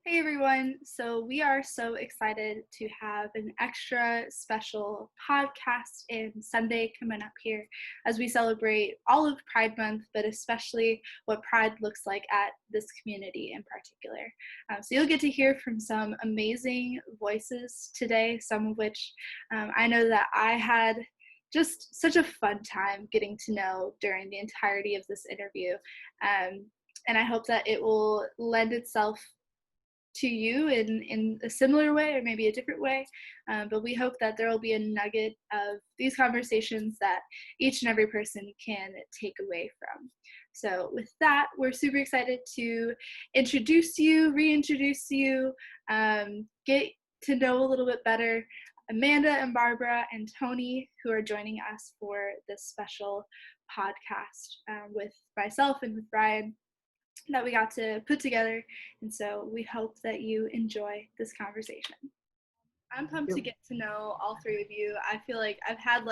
Hey everyone, so we are so excited to have an extra special podcast and Sunday coming up here as we celebrate all of Pride Month, but especially what Pride looks like at this community in particular. So you'll get to hear from some amazing voices today, some of which I know that I had just such a fun time getting to know during the entirety of this interview. And I hope that it will lend itself to you in a similar way or maybe a different way, but we hope that there will be a nugget of these conversations that each and every person can take away from. So with that, we're super excited to reintroduce you, get to know a little bit better Amanda and Barbara and Tony, who are joining us for this special podcast with myself and with Brian that we got to put together. And so we hope that you enjoy this conversation. I'm pumped to get to know all three of you. I feel like I've had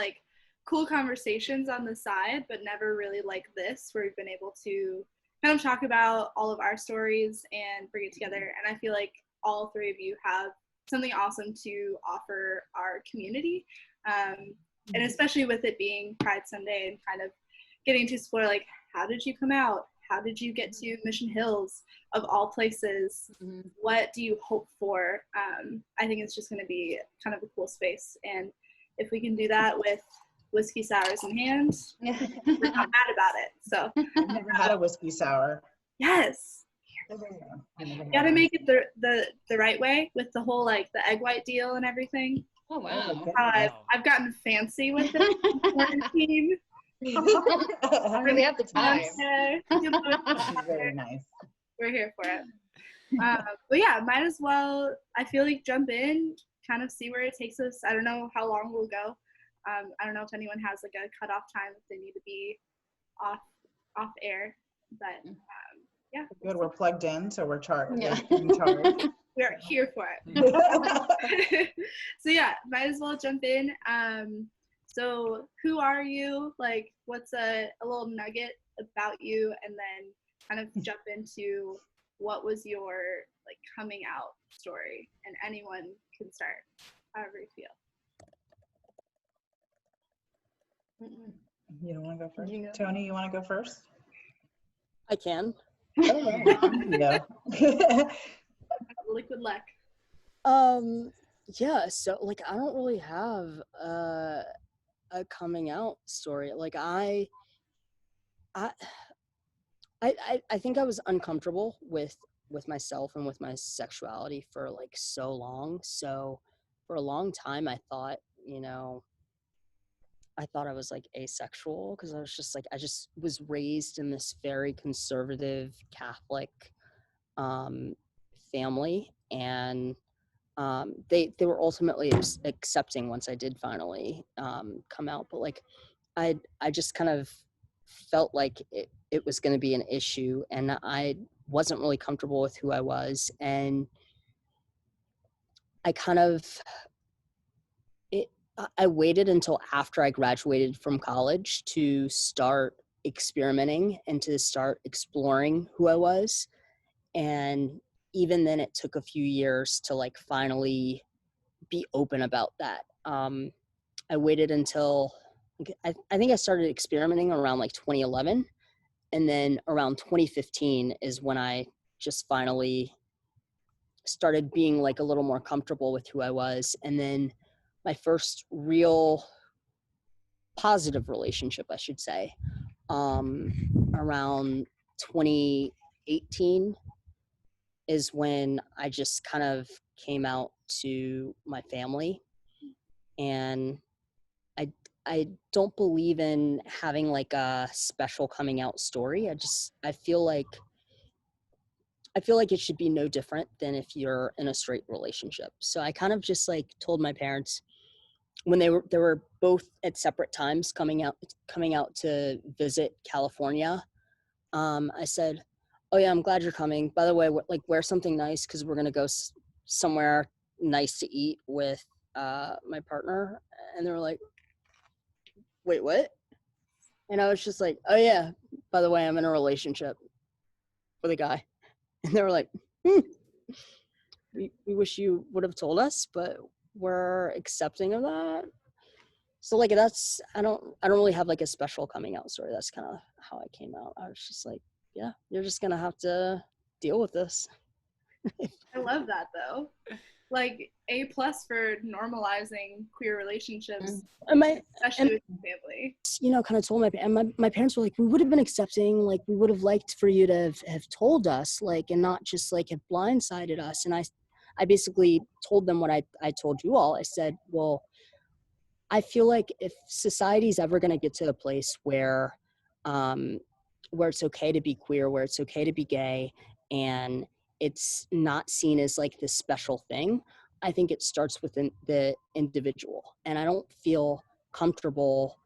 cool conversations on the side, but never really like this, where we've been able to kind of talk about all of our stories and bring it together. And I feel like all three of you have something awesome to offer our community. And especially with it being Pride Sunday and kind of getting to explore, how did you come out? How did you get to Mission Hills, of all places? Mm-hmm. What do you hope for? I think it's just going to be kind of a cool space. And if we can do that with whiskey sours in hand, we're not mad about it. So I've never had a whiskey sour. Yes. You got to make it the right way with the whole the egg white deal and everying. Oh, wow. I've gotten fancy with it in quarantine. Really have the time. Very nice. We're here for it. But yeah, might as well, I feel like, jump in, kind of see where it takes us. I don't know how long we'll go. I don't know if anyone has a cutoff time if they need to be off air, but yeah. Good, we're plugged in, so we're charged. Yeah. We are here for it. So yeah, might as well jump in. So who are you? What's a little nugget about you? And then kind of jump into what was your coming out story. And anyone can start however you feel. You don't want to go first? Tony, you want to go first? I can. Yeah. Liquid luck. Yeah, so I don't really have a coming out story. I think I was uncomfortable with myself and with my sexuality for so long. So for a long time I thought I was asexual, because I just was raised in this very conservative Catholic family, and they were ultimately accepting once I did finally come out. But I just kind of felt like it was going to be an issue, and I wasn't really comfortable with who I was, and I waited until after I graduated from college to start experimenting and to start exploring who I was. And even then it took a few years to finally be open about that. I waited until I think I started experimenting around 2011, and then around 2015 is when I just finally started being a little more comfortable with who I was. And then my first real positive relationship, I should say, around 2018 is when I just kind of came out to my family. And I don't believe in having a special coming out story. I feel like it should be no different than if you're in a straight relationship. So I kind of just told my parents, when they were both at separate times coming out to visit California. I said, "Oh yeah, I'm glad you're coming. By the way, wear something nice, because we're gonna go somewhere nice to eat with my partner." And they were like, "Wait, what?" And I was just like, "Oh yeah, by the way, I'm in a relationship with a guy." And they were like, we wish you would have told us, but we're accepting of that. So like that's I don't really have like a special coming out story. That's kind of how I came out. I was just like, yeah, you're just gonna have to deal with this. I love that though. Like A+ for normalizing queer relationships, And my especially with your family. kind of told my parents were like, we would have been accepting, like we would have liked for you to have told us, like, and not just like have blindsided us. And I basically told them what I told you all. I said, well, I feel like if society's ever going to get to a place where it's okay to be queer, where it's okay to be gay, and it's not seen as like this special thing, I think it starts within the individual. And I don't feel comfortable,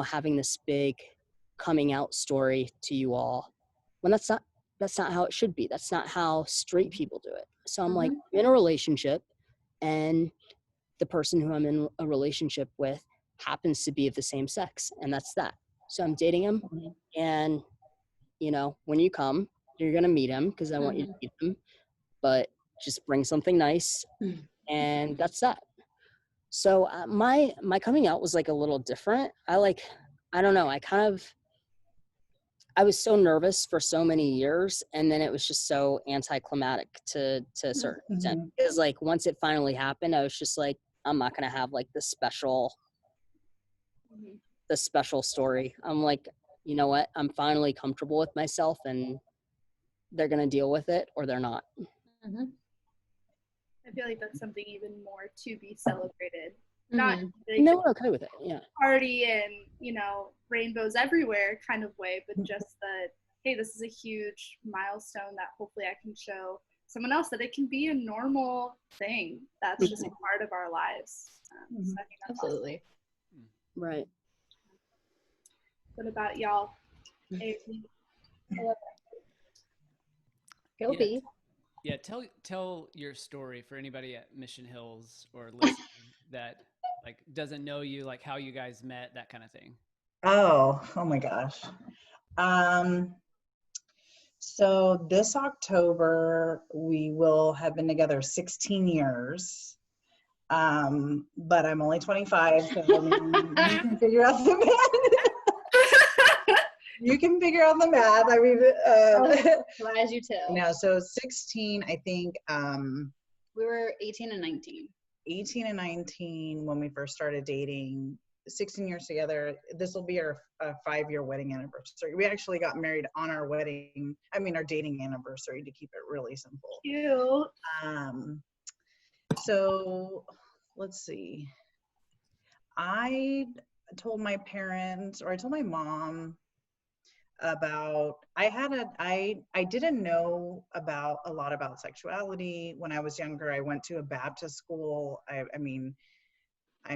having this big coming out story to you all when that's not how it should be. That's not how straight people do it. So I'm like, in a relationship, and the person who I'm in a relationship with happens to be of the same sex, and that's that. So I'm dating him, and when you come, you're gonna meet him because I want you to meet him, but just bring something nice, and that's that. So my coming out was like a little different. I don't know. I was so nervous for so many years, and then it was just so anticlimactic to a certain extent. Because like once it finally happened, I was just like, I'm not gonna have like the special story. I'm like, you know what? I'm finally comfortable with myself, and they're gonna deal with it or they're not. I feel like that's something even more to be celebrated. Not like no, we're okay with it. Yeah. Party and rainbows everywhere kind of way, but just that, hey, this is a huge milestone that hopefully I can show someone else that it can be a normal thing that's just a part of our lives. So I think that's absolutely awesome. Right. What about y'all? Guilty. Yeah, tell your story for anybody at Mission Hills or listening that like doesn't know you, like how you guys met, that kind of thing. Oh my gosh. So this October we will have been together 16 years. But I'm only 25, so you can figure out the math. You can figure out the math. I mean, as you tell. No, so 16, I think. We were 18 and 19. 18 and 19 when we first started dating. 16 years together. This will be our 5-year wedding anniversary. We actually got married on our our dating anniversary, to keep it really simple. Cute. So let's see. I told my parents, or I told my mom about, I didn't know about a lot about sexuality when I was younger. I went to a Baptist school. I mean, I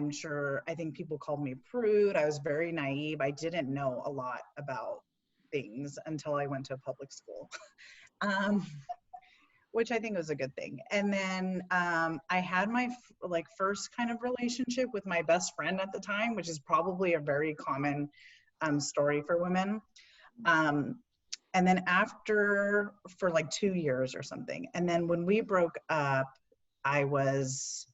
think people called me prude. I was very naive. I didn't know a lot about things until I went to a public school, which I think was a good thing. And then I had my first kind of relationship with my best friend at the time, which is probably a very common story for women. And then for like 2 years or something. And then when we broke up, I was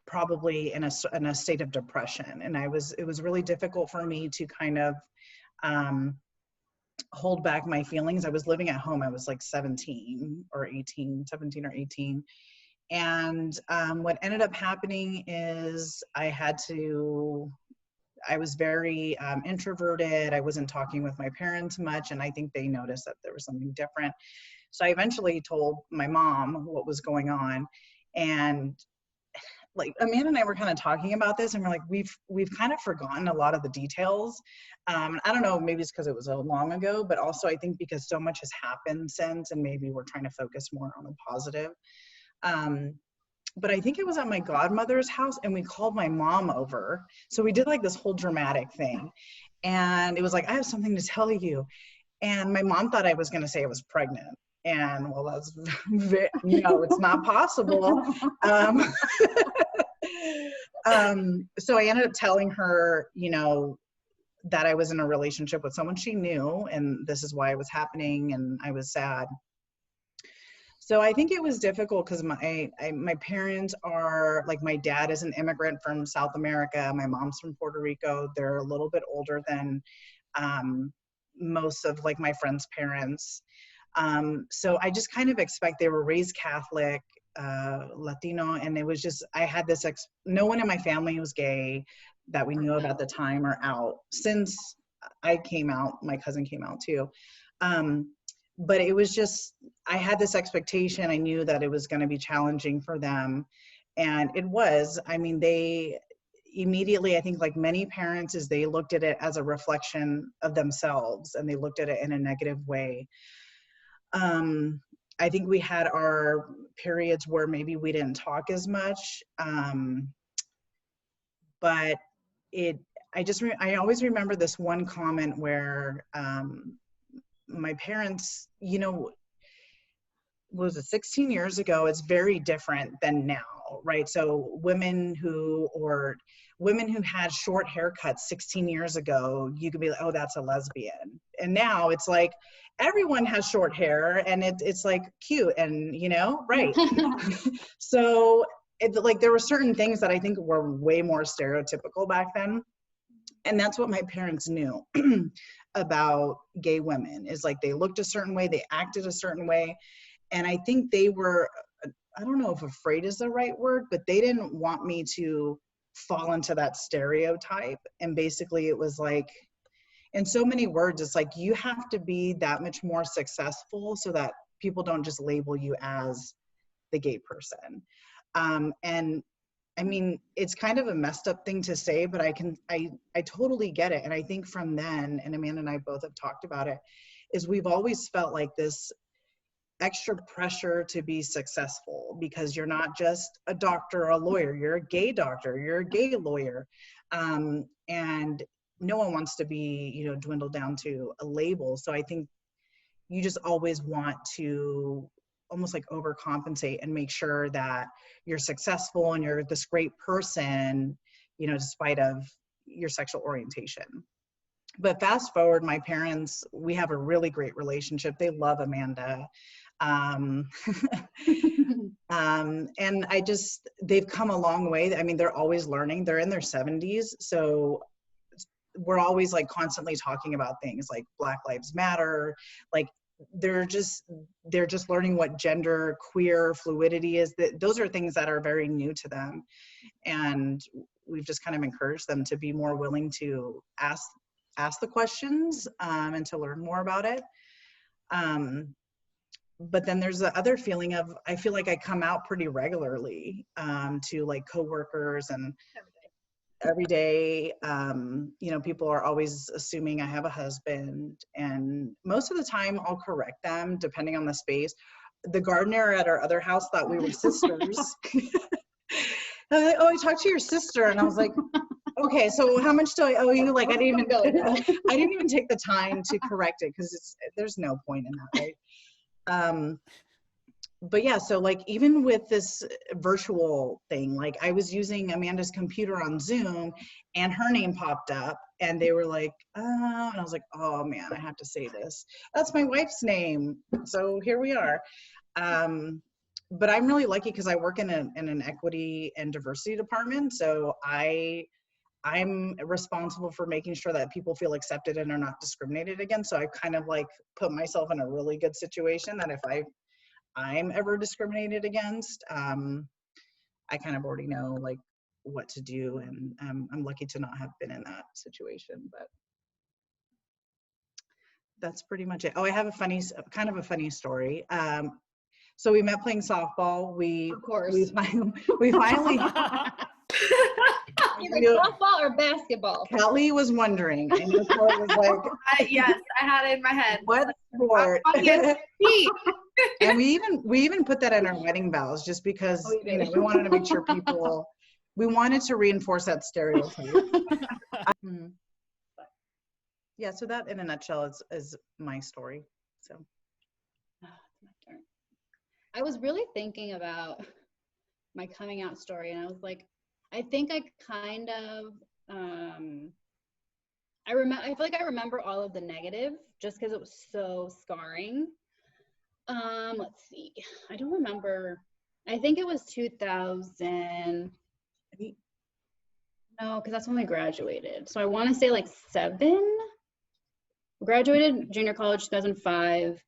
probably in a state of depression. And it was really difficult for me to kind of hold back my feelings. I was living at home. I was like 17 or 18. And what ended up happening is I was very introverted. I wasn't talking with my parents much, and I think they noticed that there was something different. So I eventually told my mom what was going on, and like Amanda and I were kind of talking about this, and we're like, we've kind of forgotten a lot of the details. I don't know, maybe it's because it was so long ago, but also I think because so much has happened since, and maybe we're trying to focus more on the positive. But I think it was at my godmother's house, and we called my mom over. So we did like this whole dramatic thing, and it was like, I have something to tell you. And my mom thought I was going to say I was pregnant. And well, that's it's not possible. So I ended up telling her, that I was in a relationship with someone she knew, and this is why it was happening, and I was sad. So I think it was difficult because my parents are like, my dad is an immigrant from South America. My mom's from Puerto Rico. They're a little bit older than most of like my friends' parents. So I just kind of expect they were raised Catholic, Latino, and it was just, I had this, no one in my family was gay that we knew of at the time or out. Since I came out, my cousin came out too. But it was just, I had this expectation. I knew that it was going to be challenging for them. And it was, I mean, they immediately, I think like many parents, is they looked at it as a reflection of themselves and they looked at it in a negative way. I think we had our periods where maybe we didn't talk as much. But I always remember this one comment where, my parents, you know, was it 16 years ago, it's very different than now, right? So women who had short haircuts 16 years ago, you could be like, oh, that's a lesbian. And now it's like, everyone has short hair and it's like cute and, you know, right. So like there were certain things that I think were way more stereotypical back then. And that's what my parents knew about gay women, is like they looked a certain way, they acted a certain way. And I think they were, I don't know if afraid is the right word, but they didn't want me to fall into that stereotype. And basically it was like, in so many words, it's like you have to be that much more successful so that people don't just label you as the gay person. And I mean, it's kind of a messed up thing to say, but I totally get it. And I think from then, and Amanda and I both have talked about it, is we've always felt like this extra pressure to be successful, because you're not just a doctor or a lawyer, you're a gay doctor, you're a gay lawyer. And no one wants to be, you know, dwindled down to a label. So I think you just always want to almost like overcompensate and make sure that you're successful and you're this great person, you know, despite of your sexual orientation. But fast forward, my parents, we have a really great relationship. They love Amanda. And they've come a long way. I mean, they're always learning. They're in their 70s. So we're always like constantly talking about things like Black Lives Matter. Like they're just learning what gender queer fluidity is. That those are things that are very new to them. And we've just kind of encouraged them to be more willing to ask the questions and to learn more about it. But then there's the other feeling of, I feel like I come out pretty regularly to like coworkers and every day. You know, people are always assuming I have a husband, and most of the time I'll correct them depending on the space. The gardener at our other house thought we were sisters. Like, oh, I talked to your sister, and I was like, okay, so how much do I owe you? Like, I didn't even take the time to correct it, because there's no point in that, right? But yeah, so like even with this virtual thing, like I was using Amanda's computer on Zoom and her name popped up and they were like, and I was like, oh man, I have to say this. That's my wife's name. So here we are. But I'm really lucky because I work in an equity and diversity department. So I'm responsible for making sure that people feel accepted and are not discriminated against. So I kind of like put myself in a really good situation that if I'm ever discriminated against, I kind of already know like what to do, and I'm lucky to not have been in that situation. But that's pretty much it. Oh, I have kind of a funny story. So we met playing softball. Of course. we finally. Either softball or basketball. Kelly was wondering. I know Kelly was like, yes, I had it in my head. What sport? And we even put that in our wedding vows, just because you know, we wanted to make sure we wanted to reinforce that stereotype. Yeah, so that in a nutshell is my story. So I was really thinking about my coming out story, and I was like, I think I kind of I feel like I remember all of the negative just because it was so scarring. Let's see. I don't remember. I think it was 2000. No, because that's when we graduated. So I want to say like 7. Graduated junior college 2005.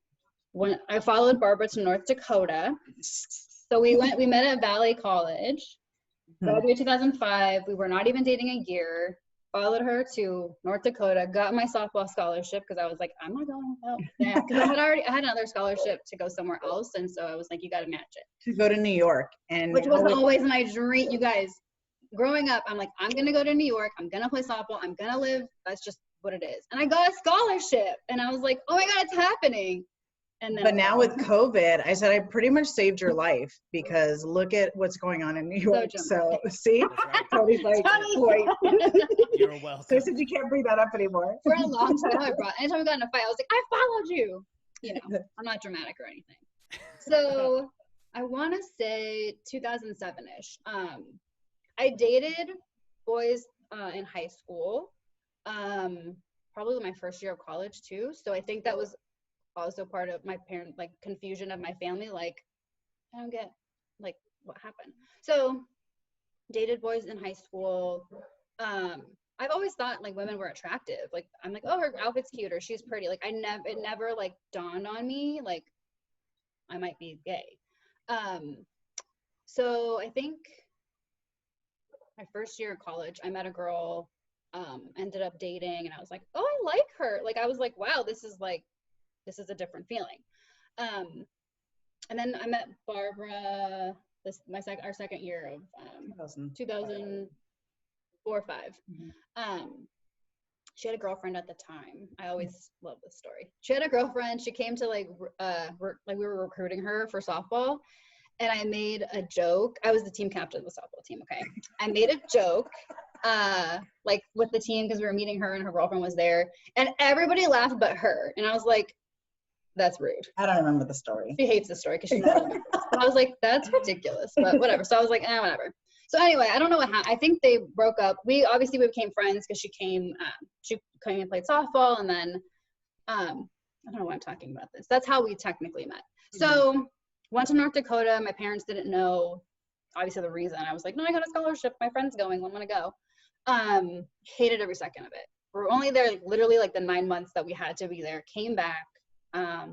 When I followed Barbara to North Dakota. So we met at Valley College. Graduated 2005. We were not even dating a year. Followed her to North Dakota, got my softball scholarship because I was like, I'm not going without that. Because I had another scholarship to go somewhere else. And so I was like, you got to match it. To go to New York. And which was always my dream. You guys, growing up, I'm like, I'm going to go to New York. I'm going to play softball. I'm going to live. That's just what it is. And I got a scholarship. And I was like, oh my God, it's happening. And then but now with COVID, I said I pretty much saved your life because look at what's going on in New York. So see, Cody's like, boy. You're welcome. So since you can't bring that up anymore. For a long time, anytime we got in a fight, I was like, I followed you. You know, I'm not dramatic or anything. So I want to say 2007-ish. I dated boys in high school, probably my first year of college too. So I think that was also part of my parent, like, confusion of my family. Like, I don't get, like, what happened. So dated boys in high school. I've always thought like women were attractive. Like, I'm like, oh, her outfit's cute or she's pretty. Like, it never like dawned on me like I might be gay. So I think my first year of college, I met a girl, ended up dating, and I was like, oh, I like her. Like, I was like, wow, this is a different feeling. And then I met Barbara our second year of 2004 or 5. She had a girlfriend at the time. I always love this story. She had a girlfriend. She came to we were recruiting her for softball, and I made a joke. I was the team captain of the softball team. Okay, I made a joke like with the team because we were meeting her and her girlfriend was there, and everybody laughed but her. And I was like, that's rude. I don't remember the story. She hates the story because she never remembers. But I was like, that's ridiculous, but whatever. So I was like, whatever. So anyway, I don't know what happened. I think they broke up. We became friends because she came and played softball, and then I don't know why I'm talking about this. That's how we technically met. So went to North Dakota. My parents didn't know, obviously, the reason. I was like, no, I got a scholarship. My friend's going. I'm gonna go. Hated every second of it. We were only there literally like the 9 months that we had to be there. Came back.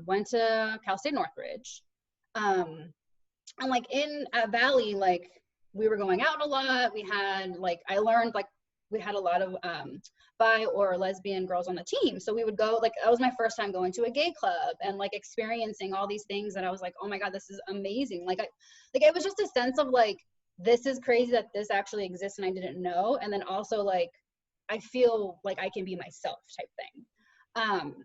Went to Cal State Northridge. And like at Valley, like we were going out a lot. We had I learned we had a lot of bi or lesbian girls on the team. So we would go, that was my first time going to a gay club and experiencing all these things that I was like, oh my God, this is amazing. It was just a sense of this is crazy that this actually exists and I didn't know. And then also I feel like I can be myself type thing.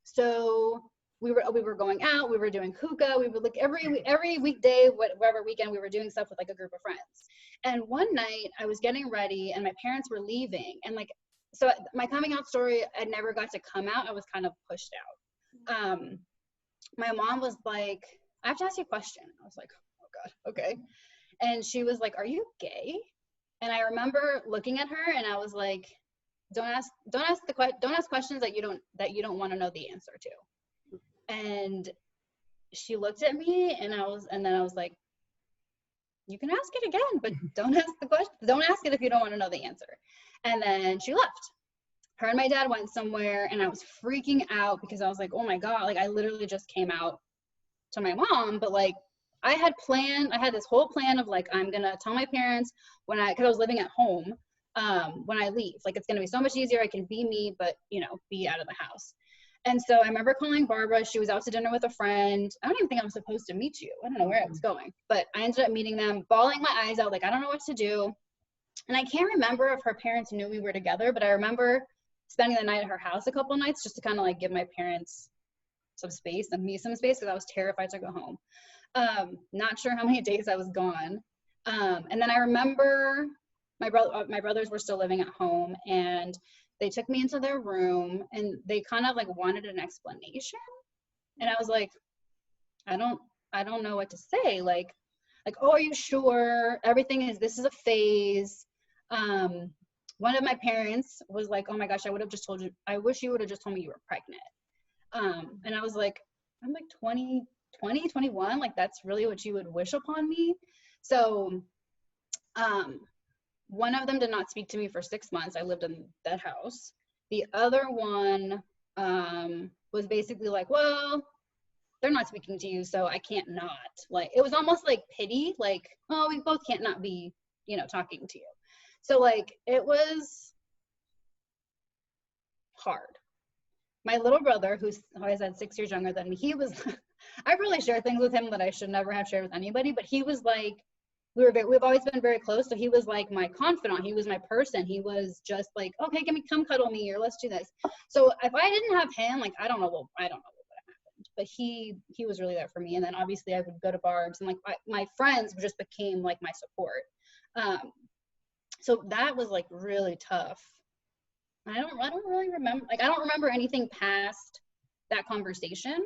So we were going out, we were doing hookah, we would every weekday, whatever weekend, we were doing stuff with a group of friends. And one night I was getting ready and my parents were leaving, and so my coming out story, I never got to come out. I was kind of pushed out. My mom was like, I have to ask you a question. I was like, oh God, okay. And she was like, are you gay? And I remember looking at her and I was like, don't ask questions that you don't want to know the answer to. And she looked at me and then I was like, you can ask it again, but don't ask the question. Don't ask it if you don't want to know the answer. And then she left. Her and my dad went somewhere and I was freaking out because I was like, oh my God, I literally just came out to my mom, but I had this whole plan of I'm going to tell my parents because I was living at home when I leave. It's going to be so much easier. I can be me, but be out of the house. And so I remember calling Barbara. She was out to dinner with a friend. I don't even think I was supposed to meet you. I don't know where I was going, but I ended up meeting them, bawling my eyes out. I don't know what to do. And I can't remember if her parents knew we were together, but I remember spending the night at her house a couple of nights just to kind of give my parents some space and me some space because I was terrified to go home. Not sure how many days I was gone. And then I remember my brothers were still living at home, and they took me into their room and they kind of wanted an explanation. And I was like, I don't know what to say. Oh, are you sure this is a phase? One of my parents was like, oh my gosh, I wish you would have just told me you were pregnant. And I was like, I'm 20, 20, 21, like that's really what you would wish upon me. So one of them did not speak to me for 6 months. I lived in that house. The other one was basically like, well, they're not speaking to you, so I can't not. Like, it was almost like pity, like, oh, we both can't not be, you know, talking to you. So like, it was hard. My little brother, who's always had 6 years younger than me, he was, I really share things with him that I should never have shared with anybody, but he was like, we've always been very close. So he was like my confidant. He was my person. He was just like, okay, come cuddle me, or let's do this. So if I didn't have him, like, I don't know what would have happened, but he was really there for me. And then obviously I would go to Barb's, and like my friends just became like my support. So that was like really tough. I don't really remember, like, I don't remember anything past that conversation.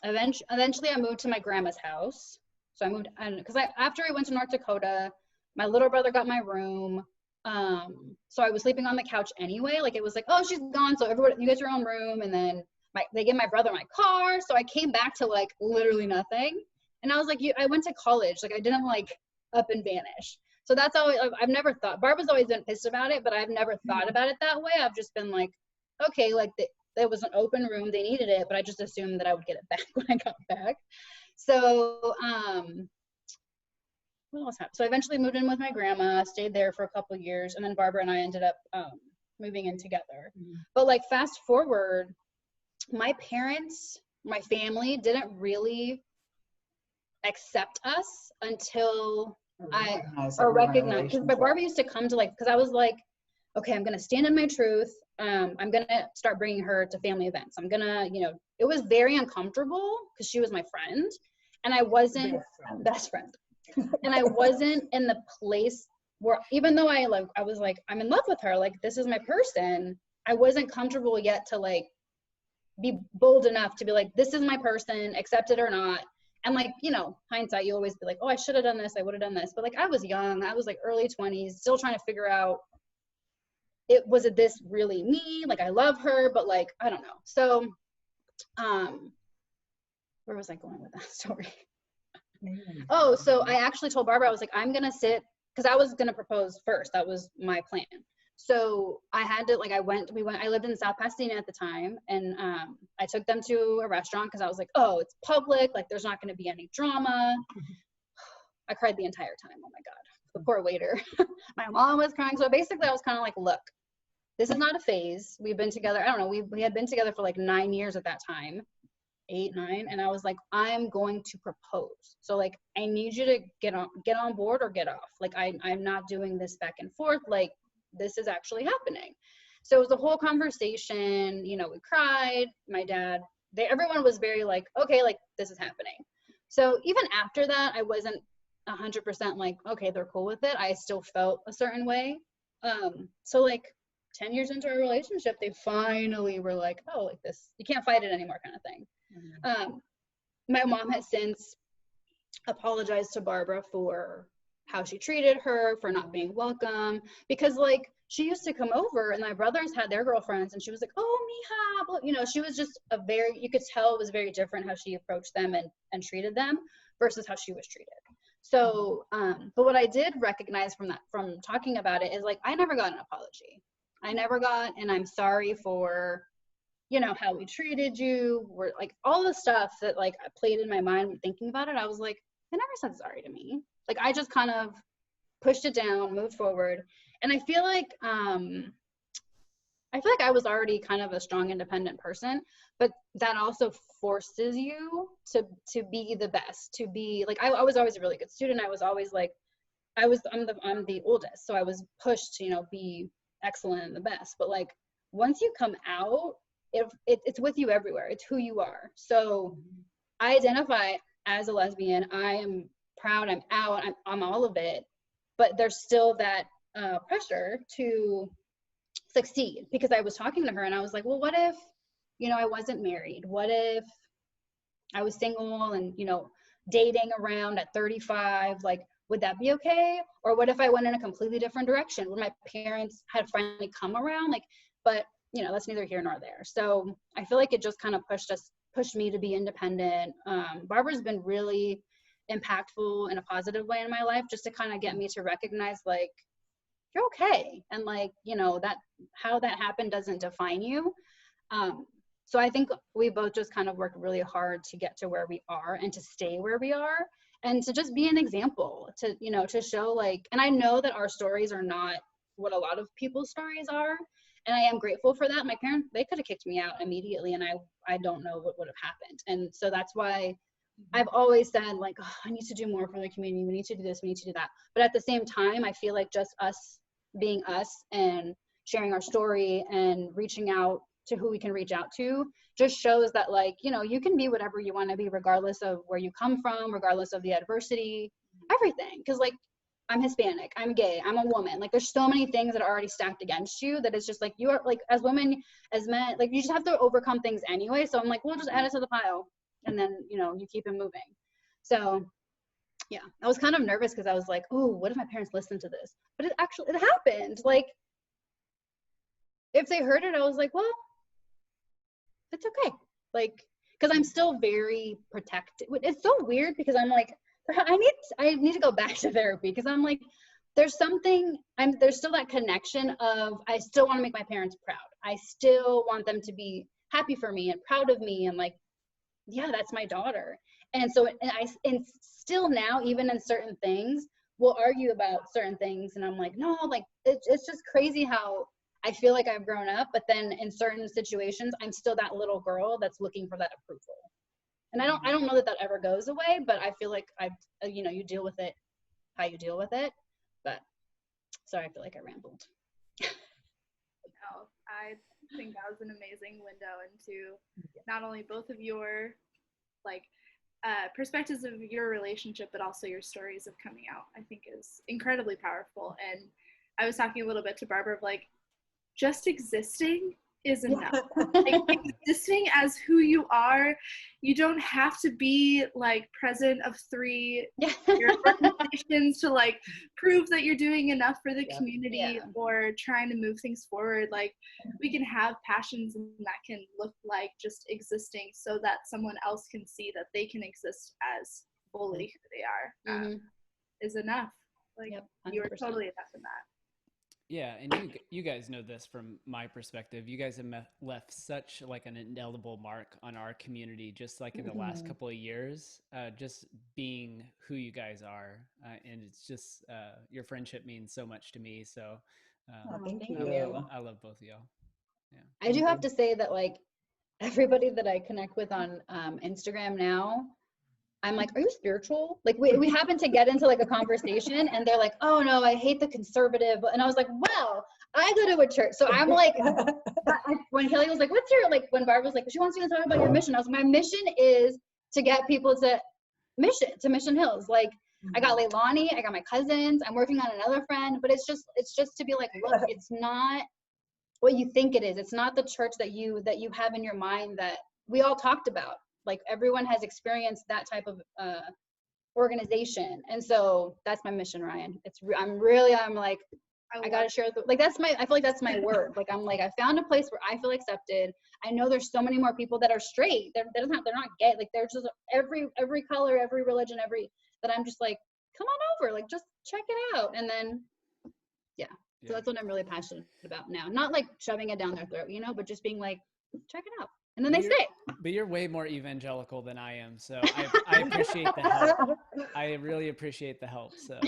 Eventually I moved to my grandma's house. So I moved, because after I went to North Dakota, my little brother got my room. So I was sleeping on the couch anyway. Like, it was like, oh, she's gone, so everybody, you get your own room. And then they gave my brother my car. So I came back to like literally nothing. And I was like, I went to college. Like, I didn't like up and vanish. So that's always, I've never thought, Barbara's always been pissed about it, but I've never thought about it that way. I've just been like, okay, like there was an open room, they needed it, but I just assumed that I would get it back when I got back. So, what else happened? So I eventually moved in with my grandma, stayed there for a couple of years, and then Barbara and I ended up moving in together. But like, fast forward, my parents, my family didn't really accept us until I recognized, because Barbara used to come to, like, because I was like, okay, I'm gonna stand in my truth. I'm gonna start bringing her to family events. I'm gonna, you know, it was very uncomfortable because she was my friend, and I wasn't best friend, and I wasn't in the place where, even though I was like, I'm in love with her, like, this is my person, I wasn't comfortable yet to like be bold enough to be like, this is my person, accept it or not. And like, you know, hindsight, you always be like, oh, I should have done this, I would have done this. But like, I was young, I was like early 20s, still trying to figure out, was it this really me? Like, I love her, but like, I don't know. So, where was I going with that story? Oh, so I actually told Barbara, I was like, I'm gonna sit, because I was gonna propose first. That was my plan. So I had to, like, I lived in South Pasadena at the time, and I took them to a restaurant because I was like, oh, it's public, like, there's not gonna be any drama. I cried the entire time. Oh my God, the poor waiter. My mom was crying. So basically I was kind of like, look, this is not a phase. We've been together, I don't know, we had been together for like 9 years at that time, 8, 9. And I was like, I'm going to propose. So like, I need you to get on board or get off. Like, I'm not doing this back and forth. Like, this is actually happening. So it was a whole conversation, you know, we cried, my dad, everyone was very like, okay, like, this is happening. So even after that, I wasn't 100% like, okay, they're cool with it. I still felt a certain way. So like 10 years into our relationship, they finally were like, oh, like, this, you can't fight it anymore, kind of thing. My mom has since apologized to Barbara for how she treated her, for not being welcome, because like, she used to come over and my brothers had their girlfriends and she was like, oh, mija, you know, she was just you could tell it was very different how she approached them and treated them versus how she was treated. So, but what I did recognize from talking about it is like, I never got an apology. I never got, and I'm sorry for, you know, how we treated you, or like all the stuff that like played in my mind when thinking about it. I was like, they never said sorry to me. Like, I just kind of pushed it down, moved forward. And I feel like I was already kind of a strong, independent person, but that also forces you to be the best, to be like, I was always a really good student. I was always like, I'm the oldest, so I was pushed to, you know, be excellent and the best. But like, once you come out, it's with you everywhere. It's who you are. So I identify as a lesbian. I am proud. I'm out. I'm all of it. But there's still that pressure to succeed, because I was talking to her and I was like, well, what if, you know, I wasn't married? What if I was single and, you know, dating around at 35? Like, would that be okay? Or what if I went in a completely different direction when my parents had finally come around? Like, but, you know, that's neither here nor there. So I feel like it just kind of pushed us pushed me to be independent. Barbara's been really impactful in a positive way in my life, just to kind of get me to recognize like, you're okay. And like, you know, that how that happened doesn't define you. So I think we both just kind of worked really hard to get to where we are and to stay where we are and to just be an example to, you know, to show like, and I know that our stories are not what a lot of people's stories are. And I am grateful for that. My parents, they could have kicked me out immediately and I don't know what would have happened. And so that's why I've always said like, oh, I need to do more for the community. We need to do this, we need to do that. But at the same time, I feel like just us being us and sharing our story and reaching out to who we can reach out to just shows that like, you know, you can be whatever you want to be regardless of where you come from, regardless of the adversity, everything. Because like, I'm Hispanic, I'm gay, I'm a woman. Like there's so many things that are already stacked against you that it's just like, you are like, as women, as men, like you just have to overcome things anyway. So I'm like, we'll just add it to the pile. And then, you know, you keep it moving. So yeah, I was kind of nervous because I was like, oh, what if my parents listen to this? But it actually, it happened. Like if they heard it, I was like, well, it's okay. Like, because I'm still very protected. It's so weird because I'm like, I need to go back to therapy because I'm like, there's something, there's still that connection of, I still want to make my parents proud. I still want them to be happy for me and proud of me. And like, yeah, that's my daughter. And so, and still now, even in certain things, we'll argue about certain things. And I'm like, no, like, it's just crazy how I feel like I've grown up, but then in certain situations, I'm still that little girl that's looking for that approval. And I don't know that that ever goes away, but I feel like you know, you deal with it how you deal with it. But sorry, I feel like I rambled. No, I think that was an amazing window into not only both of your like perspectives of your relationship, but also your stories of coming out. I think is incredibly powerful. And I was talking a little bit to Barbara of like, just existing is enough. Like existing as who you are, you don't have to be like president of 3 organizations to like prove that you're doing enough for the community or trying to move things forward. Like we can have passions that can look like just existing so that someone else can see that they can exist as fully who they are is enough. Like you are totally enough in that. Yeah, and you guys know this from my perspective. You guys have left such like an indelible mark on our community, just like in the last couple of years, just being who you guys are, and it's just your friendship means so much to me. So, thank you. I love both of y'all. Yeah, I do have to say that like everybody that I connect with on Instagram now, I'm like, are you spiritual? Like we happen to get into like a conversation and they're like, oh no, I hate the conservative. And I was like, well, I go to a church. So I'm like, when Kelly was like, what's your, like when Barb was like, she wants you to talk about your mission. I was like, my mission is to get people to Mission Hills. Like I got Leilani, I got my cousins, I'm working on another friend, but it's just to be like, look, it's not what you think it is. It's not the church that you have in your mind that we all talked about. Like everyone has experienced that type of organization. And so that's my mission, Ryan. I'm like, I gotta share like I feel like that's my word. Like I'm like, I found a place where I feel accepted. I know there's so many more people that are straight. They're not gay. Like there's just every color, every religion, that I'm just like, come on over, like just check it out. And then so that's what I'm really passionate about now. Not like shoving it down their throat, you know, but just being like, check it out. And then they stay. But you're way more evangelical than I am. So I appreciate the help. I really appreciate the help. So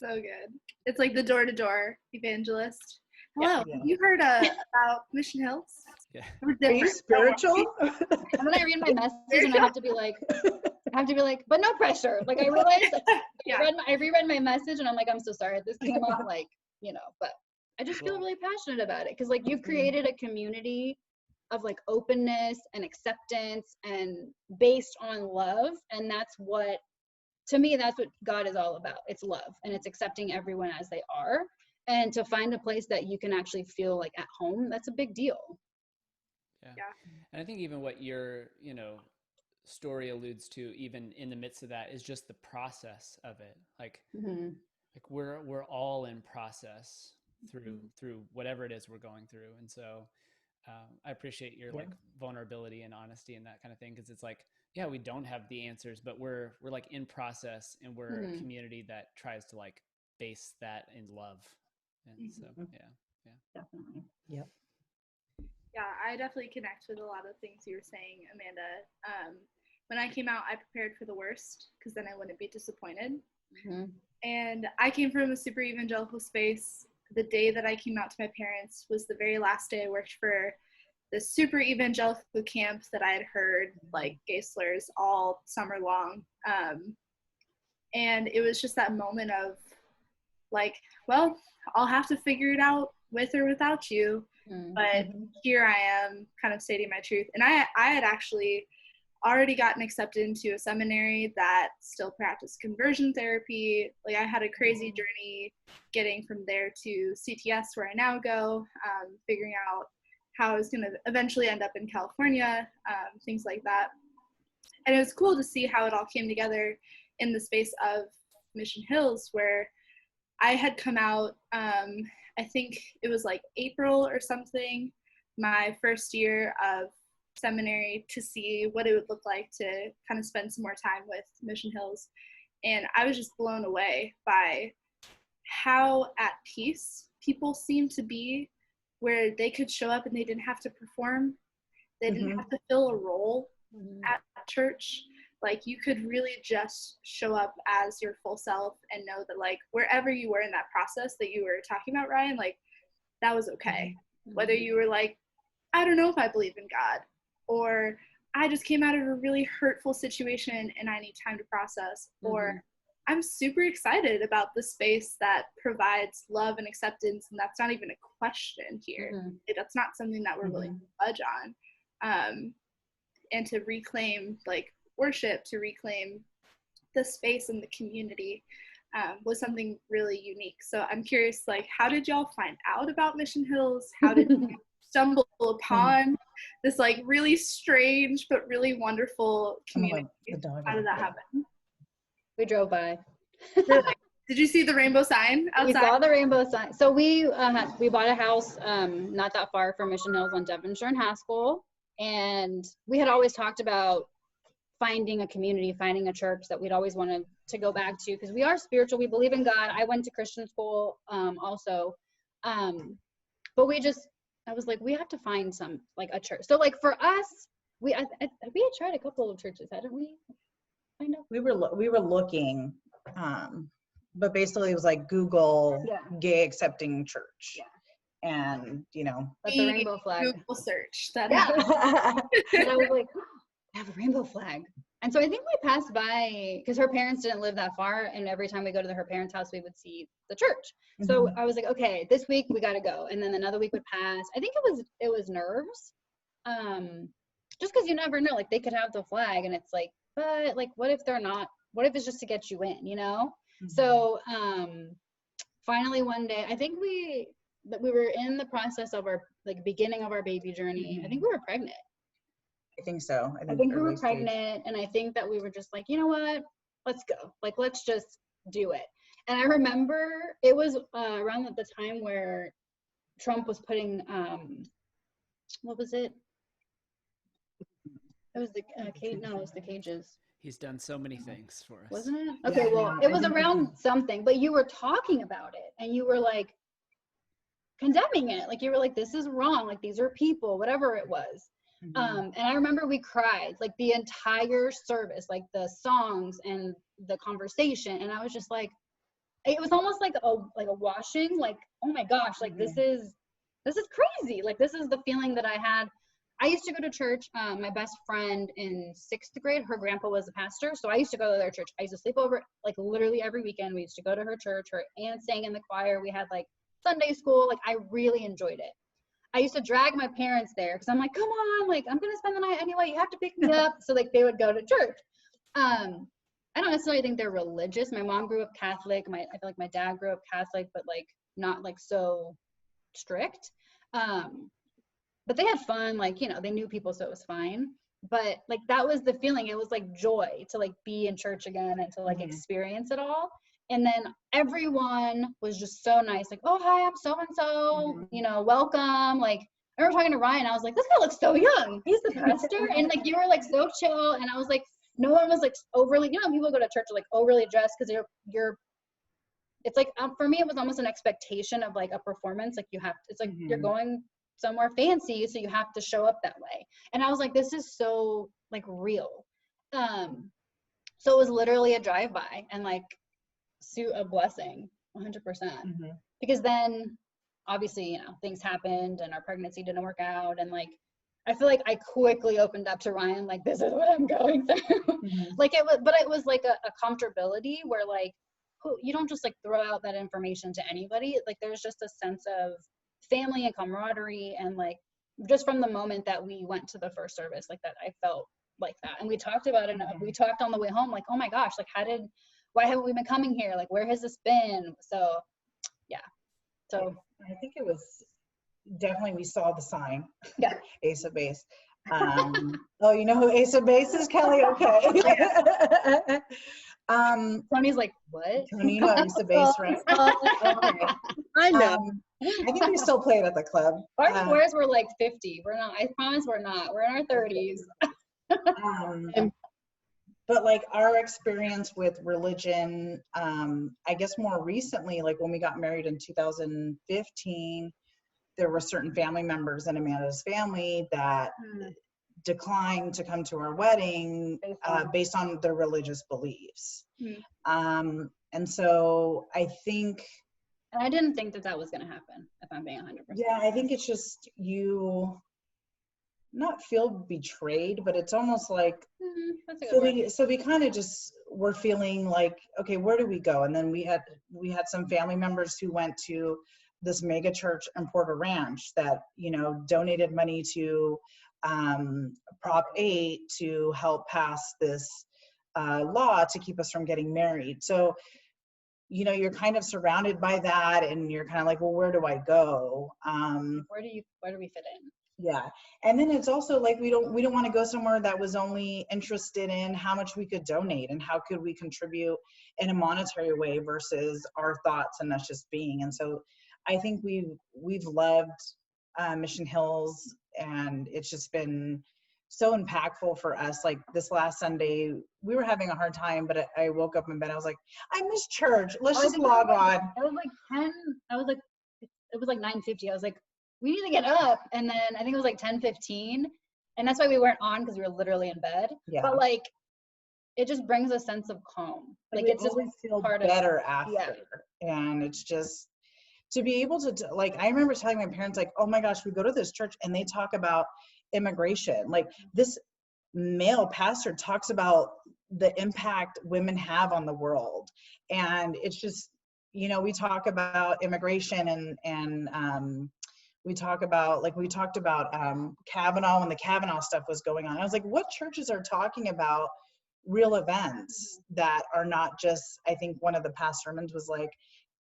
good. It's like the door-to-door evangelist. Hello, have you heard about Mission Hills? Yeah. Are you spiritual? And then I read my message and I have to be like, but no pressure. Like I realized I reread my message and I'm like, I'm so sorry this came out like, you know, but I just feel really passionate about it because like you've created a community of like openness and acceptance and based on love. And that's what, to me, that's what God is all about. It's love and it's accepting everyone as they are. And to find a place that you can actually feel like at home, that's a big deal. Yeah. And I think even what your, you know, story alludes to, even in the midst of that, is just the process of it. Like, like we're all in process through whatever it is we're going through. And so I appreciate your like vulnerability and honesty and that kind of thing, because it's like, yeah, we don't have the answers, but we're like in process, and we're a community that tries to like base that in love. And so Definitely. Yep. Yeah, I definitely connect with a lot of things you were saying, Amanda. When I came out, I prepared for the worst because then I wouldn't be disappointed. And I came from a super evangelical space. The day that I came out to my parents was the very last day I worked for this super evangelical camp that I had heard like gay slurs all summer long. And it was just that moment of like, well, I'll have to figure it out with or without you. But here I am kind of stating my truth. And I had actually already gotten accepted into a seminary that still practiced conversion therapy. Like I had a crazy journey getting from there to CTS where I now go, figuring out how I was going to eventually end up in California, things like that. And it was cool to see how it all came together in the space of Mission Hills, where I had come out, I think it was like April or something, my first year of seminary, to see what it would look like to kind of spend some more time with Mission Hills. And I was just blown away by how at peace people seemed to be, where they could show up and they didn't have to perform. They didn't have to fill a role at church. Like you could really just show up as your full self and know that like wherever you were in that process that you were talking about, Ryan, like that was okay. Whether you were like, I don't know if I believe in God, or I just came out of a really hurtful situation and I need time to process, or I'm super excited about the space that provides love and acceptance, and that's not even a question here. That's not something that we're willing to budge on. And to reclaim like worship, to reclaim the space and the community was something really unique. So I'm curious, like, how did y'all find out about Mission Hills? How did you stumble upon this like really strange but really wonderful community? How did that happen? We drove by. Did you see the rainbow sign outside? We saw the rainbow sign. So we bought a house not that far from Mission Hills on Devonshire and Haskell, and we had always talked about finding a community, finding a church that we'd always wanted to go back to, because we are spiritual, we believe in God. I went to Christian school also, but I was like, we have to find some like a church. So like for us, we had tried a couple of churches, hadn't we? I know we were looking, but basically it was like Google gay accepting church, and that's the rainbow flag. Google search that. And I was like, I have a rainbow flag. And so I think we passed by, because her parents didn't live that far, and every time we go to her parents' house, we would see the church. So I was like, okay, this week we got to go. And then another week would pass. I think it was nerves, just because you never know. Like they could have the flag, and it's like, but like, what if they're not? What if it's just to get you in? So finally one day, I think we were in the process of our like beginning of our baby journey. I think we were pregnant. I think so. I think we were pregnant, and I think that we were just like, you know what? Let's go. Like, let's just do it. And I remember it was around the time where Trump was putting, what was it? It was the cage. No, it was the cages. He's done so many things for us. Wasn't it? Okay, well, it was around something, but you were talking about it, and you were like condemning it. Like you were like, this is wrong. Like these are people, whatever it was. And I remember we cried like the entire service, like the songs and the conversation. And I was just like, it was almost like a washing, like, oh my gosh, like this is crazy. Like this is the feeling that I had. I used to go to church. My best friend in 6th grade, her grandpa was a pastor. So I used to go to their church. I used to sleep over like literally every weekend. We used to go to her church. Her aunt sang in the choir. We had like Sunday school. Like I really enjoyed it. I used to drag my parents there because I'm like, come on, like I'm gonna spend the night anyway. You have to pick me up. So like they would go to church. I don't necessarily think they're religious. My mom grew up Catholic. I feel like my dad grew up Catholic, but like not like so strict. But they had fun. Like they knew people, so it was fine. But like that was the feeling. It was like joy to like be in church again and to like experience it all. And then everyone was just so nice, like, oh, hi, I'm so-and-so, welcome. Like, I remember talking to Ryan. I was like, this guy looks so young. He's the pastor. And like, you were like so chill. And I was like, no one was like overly, people go to church are like overly dressed because you're it's like, for me, it was almost an expectation of like a performance. Like it's like you're going somewhere fancy, so you have to show up that way. And I was like, this is so like real. So it was literally a drive-by and like a blessing, 100%. Because then obviously, things happened and our pregnancy didn't work out. And like, I feel like I quickly opened up to Ryan, like, this is what I'm going through. Like it was like a comfortability where like, you don't just like throw out that information to anybody. Like there's just a sense of family and camaraderie. And like, just from the moment that we went to the first service, like that, I felt like that. And we talked about it. We talked on the way home, like, oh my gosh, like why haven't we been coming here? Like, where has this been? So yeah. So I think it was definitely, we saw the sign. Yeah. Ace of Base. Oh, you know who Ace of Base is, Kelly? Okay. Tony's like, what? Tony, you know Ace of Base, right? Okay. I know. I think we still play it at the club. Our scores were like 50. We're not. I promise we're not. We're in our 30s. But like our experience with religion, I guess more recently, like when we got married in 2015, there were certain family members in Amanda's family that declined to come to our wedding based on their religious beliefs. And so I think, and I didn't think that was going to happen, if I'm being 100%. Yeah, I think it's just you not feel betrayed, but it's almost like, so we kind of just were feeling like, okay, where do we go? And then we had some family members who went to this mega church in Porter Ranch that, donated money to Prop 8 to help pass this law to keep us from getting married. So, you're kind of surrounded by that and you're kind of like, well, where do I go? Where do we fit in? Yeah. And then it's also like, we don't want to go somewhere that was only interested in how much we could donate and how could we contribute in a monetary way versus our thoughts and us just being. And so I think we've loved Mission Hills, and it's just been so impactful for us. Like this last Sunday, we were having a hard time, but I woke up in bed. I was like, I miss church. Let's just log on. It was like 10. It was like 9:50. I was like, we need to get up. And then I think it was like 10:15. And that's why we weren't on, because we were literally in bed. Yeah. But like, it just brings a sense of calm. Like it's just feel better after. Yeah. And it's just to be able to, like, I remember telling my parents, like, oh my gosh, we go to this church and they talk about immigration. Like this male pastor talks about the impact women have on the world. And it's just, we talk about immigration and we talked about Kavanaugh when the Kavanaugh stuff was going on. I was like, what churches are talking about real events that are not just, I think one of the past sermons was like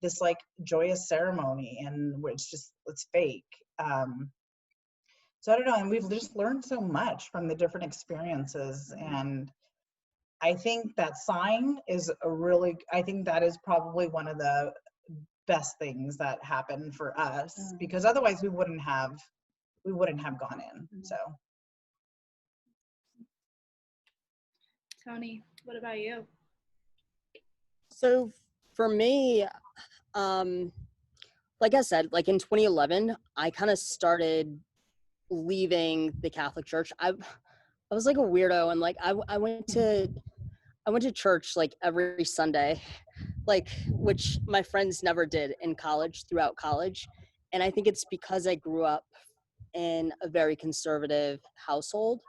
this like joyous ceremony and it's fake. So I don't know. And we've just learned so much from the different experiences. And I think that sign is I think that is probably one of the best things that happened for us, because otherwise we wouldn't have gone in. So Tony, what about you? So for me, like I said, like in 2011, I kind of started leaving the Catholic Church. I was like a weirdo, and like I went to church like every Sunday, like, which my friends never did throughout college. And I think it's because I grew up in a very conservative household.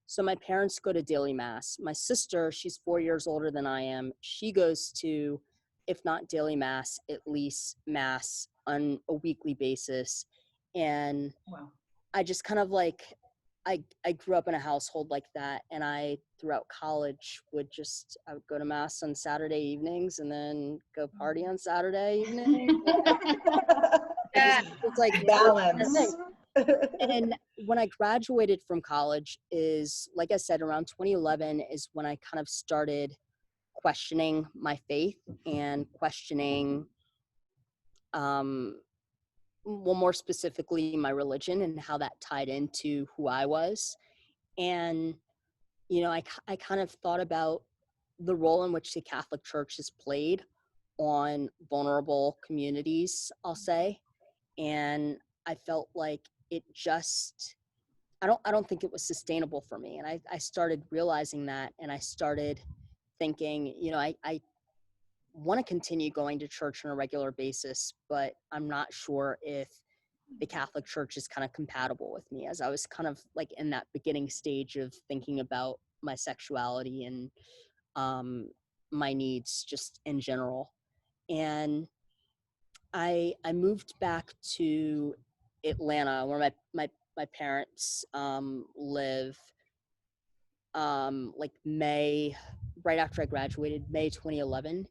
So my parents go to daily mass. My sister, she's 4 years older than I am. She goes to, if not daily mass, at least mass on a weekly basis. And wow. I just kind of like, I grew up in a household like that, and I throughout college I would go to mass on Saturday evenings and then go party on Saturday evening. It's like balance. And when I graduated from college is, like I said, around 2011 is when I kind of started questioning my faith and questioning well, more specifically, my religion and how that tied into who I was. And, I kind of thought about the role in which the Catholic Church has played on vulnerable communities, I'll say. And I felt like it just, I don't think it was sustainable for me. And I started realizing that, and I started thinking, I want to continue going to church on a regular basis, but I'm not sure if the Catholic Church is kind of compatible with me, as I was kind of like in that beginning stage of thinking about my sexuality and my needs just in general. And I moved back to Atlanta, where my parents live, like May, right after I graduated, May 2011.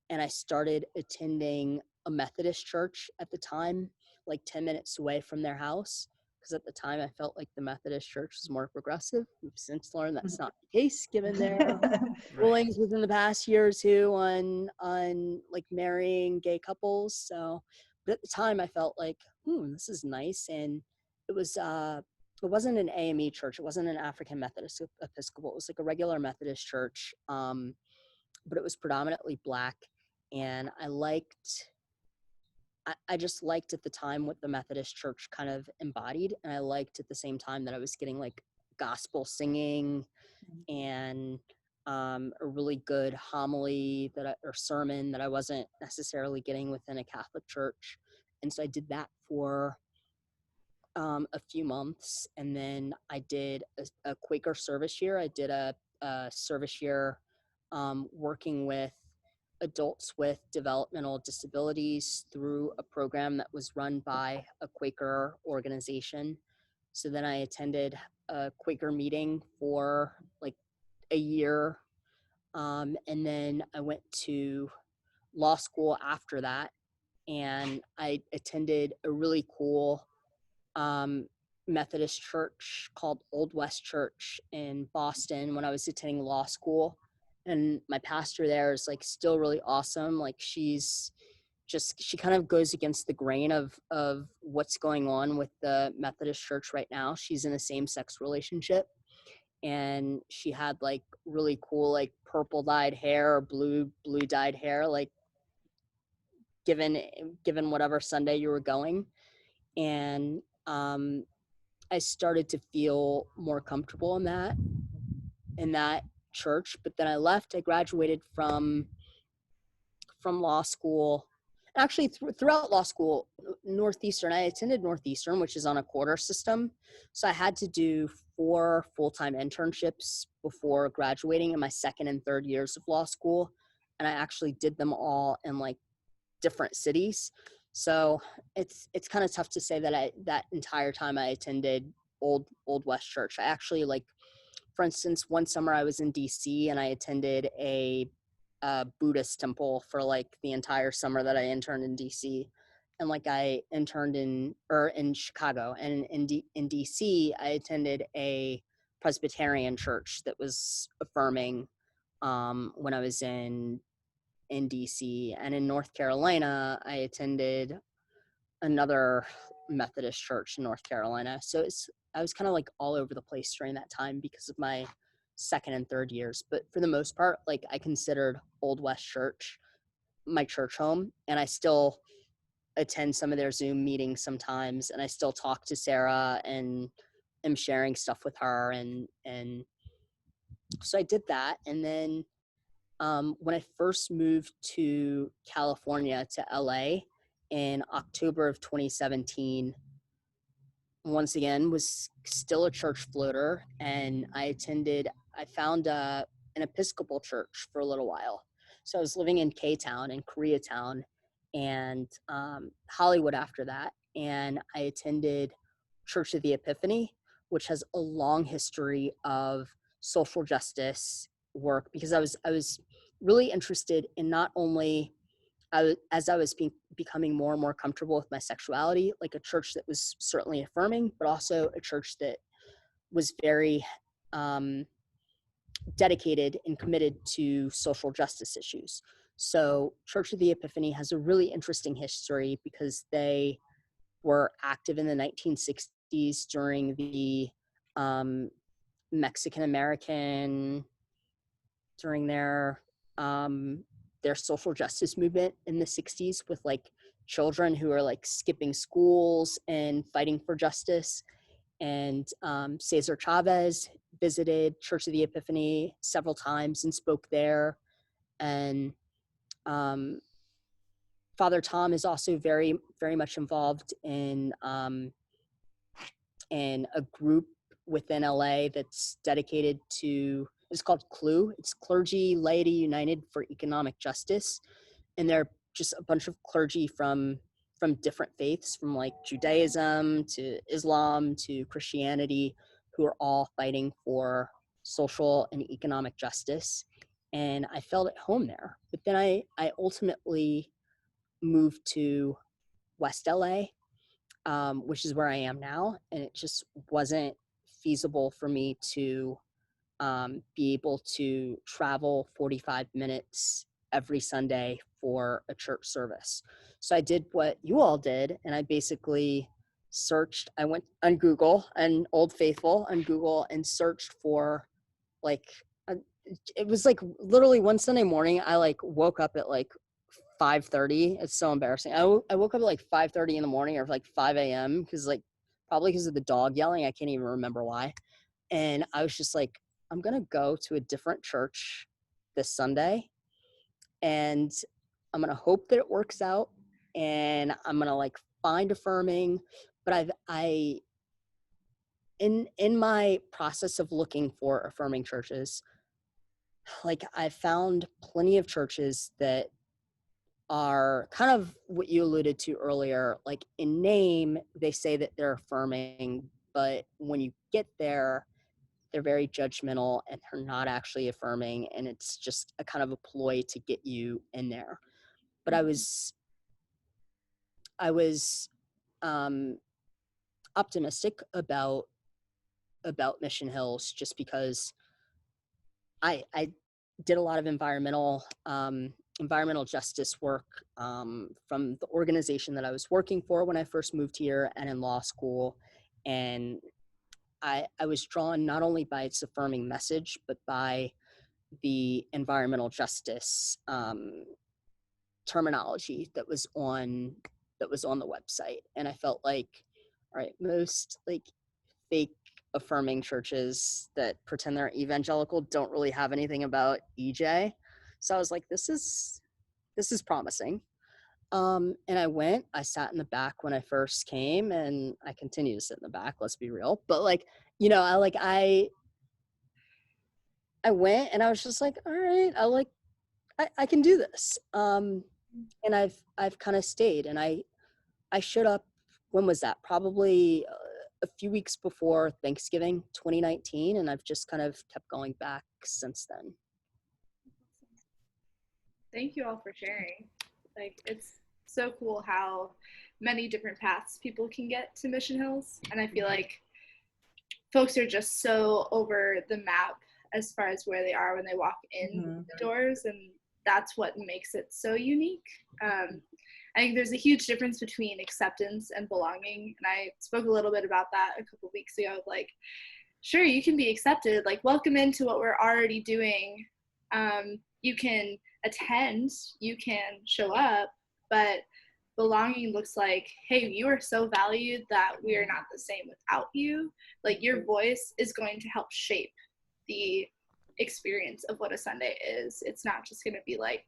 And I started attending a Methodist church at the time, like 10 minutes away from their house. Because at the time I felt like the Methodist church was more progressive. We've since learned that's not the case, given their rulings within the past year or two on like marrying gay couples. So, but at the time I felt like, this is nice. And it was, it wasn't an AME church. It wasn't an African Methodist Episcopal. It was like a regular Methodist church, but it was predominantly Black. And I just liked at the time what the Methodist church kind of embodied. And I liked at the same time that I was getting like gospel singing and a really good homily or sermon that I wasn't necessarily getting within a Catholic church. And so I did that for a few months, and then I did a Quaker service year. I did a service year working with adults with developmental disabilities through a program that was run by a Quaker organization. So then I attended a Quaker meeting for like a year, and then I went to law school after that, and I attended a really cool Methodist church called Old West Church in Boston when I was attending law school. And my pastor there is like still really awesome. Like she kind of goes against the grain of what's going on with the Methodist church right now. She's in a same-sex relationship, and she had like really cool like purple dyed hair or blue dyed hair, like given whatever Sunday you were going. And I started to feel more comfortable in that church. But then I left. I graduated from law school. Actually, throughout law school, Northeastern, I attended Northeastern, which is on a quarter system. So I had to do 4 full-time internships before graduating in my second and third years of law school. And I actually did them all in like different cities. So it's kind of tough to say that that entire time I attended Old West Church. I actually, like, for instance, one summer I was in DC and I attended a Buddhist temple for like the entire summer that I interned in DC. And like I interned in Chicago, and in DC I attended a Presbyterian church that was affirming when I was in DC. And in North Carolina I attended another Methodist church in North Carolina. So I was kind of like all over the place during that time because of my second and third years. But for the most part, like I considered Old West Church my church home, and I still attend some of their Zoom meetings sometimes, and I still talk to Sarah and am sharing stuff with her. And so I did that. And then when I first moved to California, to LA in October of 2017, once again was still a church floater, and I found an Episcopal church for a little while. So I was living in K-Town, in Koreatown, and Hollywood after that, and I attended Church of the Epiphany, which has a long history of social justice work, because I was really interested in not only as I was becoming more and more comfortable with my sexuality, like a church that was certainly affirming, but also a church that was very dedicated and committed to social justice issues. So Church of the Epiphany has a really interesting history because they were active in the 1960s during the Mexican American, during their social justice movement in the 60s, with like children who are like skipping schools and fighting for justice. And Cesar Chavez visited Church of the Epiphany several times and spoke there. And Father Tom is also very, very much involved in a group within LA that's dedicated to, it's called CLU. It's Clergy Laity United for Economic Justice. And they're just a bunch of clergy from different faiths, from like Judaism to Islam to Christianity, who are all fighting for social and economic justice. And I felt at home there. But then I ultimately moved to West LA, which is where I am now. And it just wasn't feasible for me to be able to travel 45 minutes every Sunday for a church service. So I did what you all did, and I basically searched. I went on Google, and Old Faithful on Google, and searched for like, it was like literally one Sunday morning, I like woke up at like 5:30. It's so embarrassing. I woke up at like 5:30 in the morning, or like 5 a.m. because like probably because of the dog yelling. I can't even remember why. And I was just like, I'm going to go to a different church this Sunday, and I'm going to hope that it works out, and I'm going to like find affirming. But in my process of looking for affirming churches, like I found plenty of churches that are kind of what you alluded to earlier. Like in name, they say that they're affirming, but when you get there, they're very judgmental and they're not actually affirming, and it's just a kind of a ploy to get you in there. But I was optimistic about Mission Hills, just because I did a lot of environmental justice work from the organization that I was working for when I first moved here and in law school. And I was drawn not only by its affirming message, but by the environmental justice terminology that was on the website. And I felt like, all right, most like fake affirming churches that pretend they're evangelical don't really have anything about EJ. So I was like, this is promising. And I sat in the back when I first came, and I continue to sit in the back, let's be real. But like, I went, and I was just like, all right, I can do this. And I've kind of stayed, and I showed up. When was that? Probably a few weeks before Thanksgiving 2019, and I've just kind of kept going back since then. Thank you all for sharing. Like, it's so cool how many different paths people can get to Mission Hills, and I feel like folks are just so over the map as far as where they are when they walk in the doors, and that's what makes it so unique. I think there's a huge difference between acceptance and belonging, and I spoke a little bit about that a couple weeks ago. Like, sure, you can be accepted, like welcome into what we're already doing. You can attend, you can show up, but belonging looks like, hey, you are so valued that we are not the same without you. Like, your voice is going to help shape the experience of what a Sunday is. It's not just going to be like,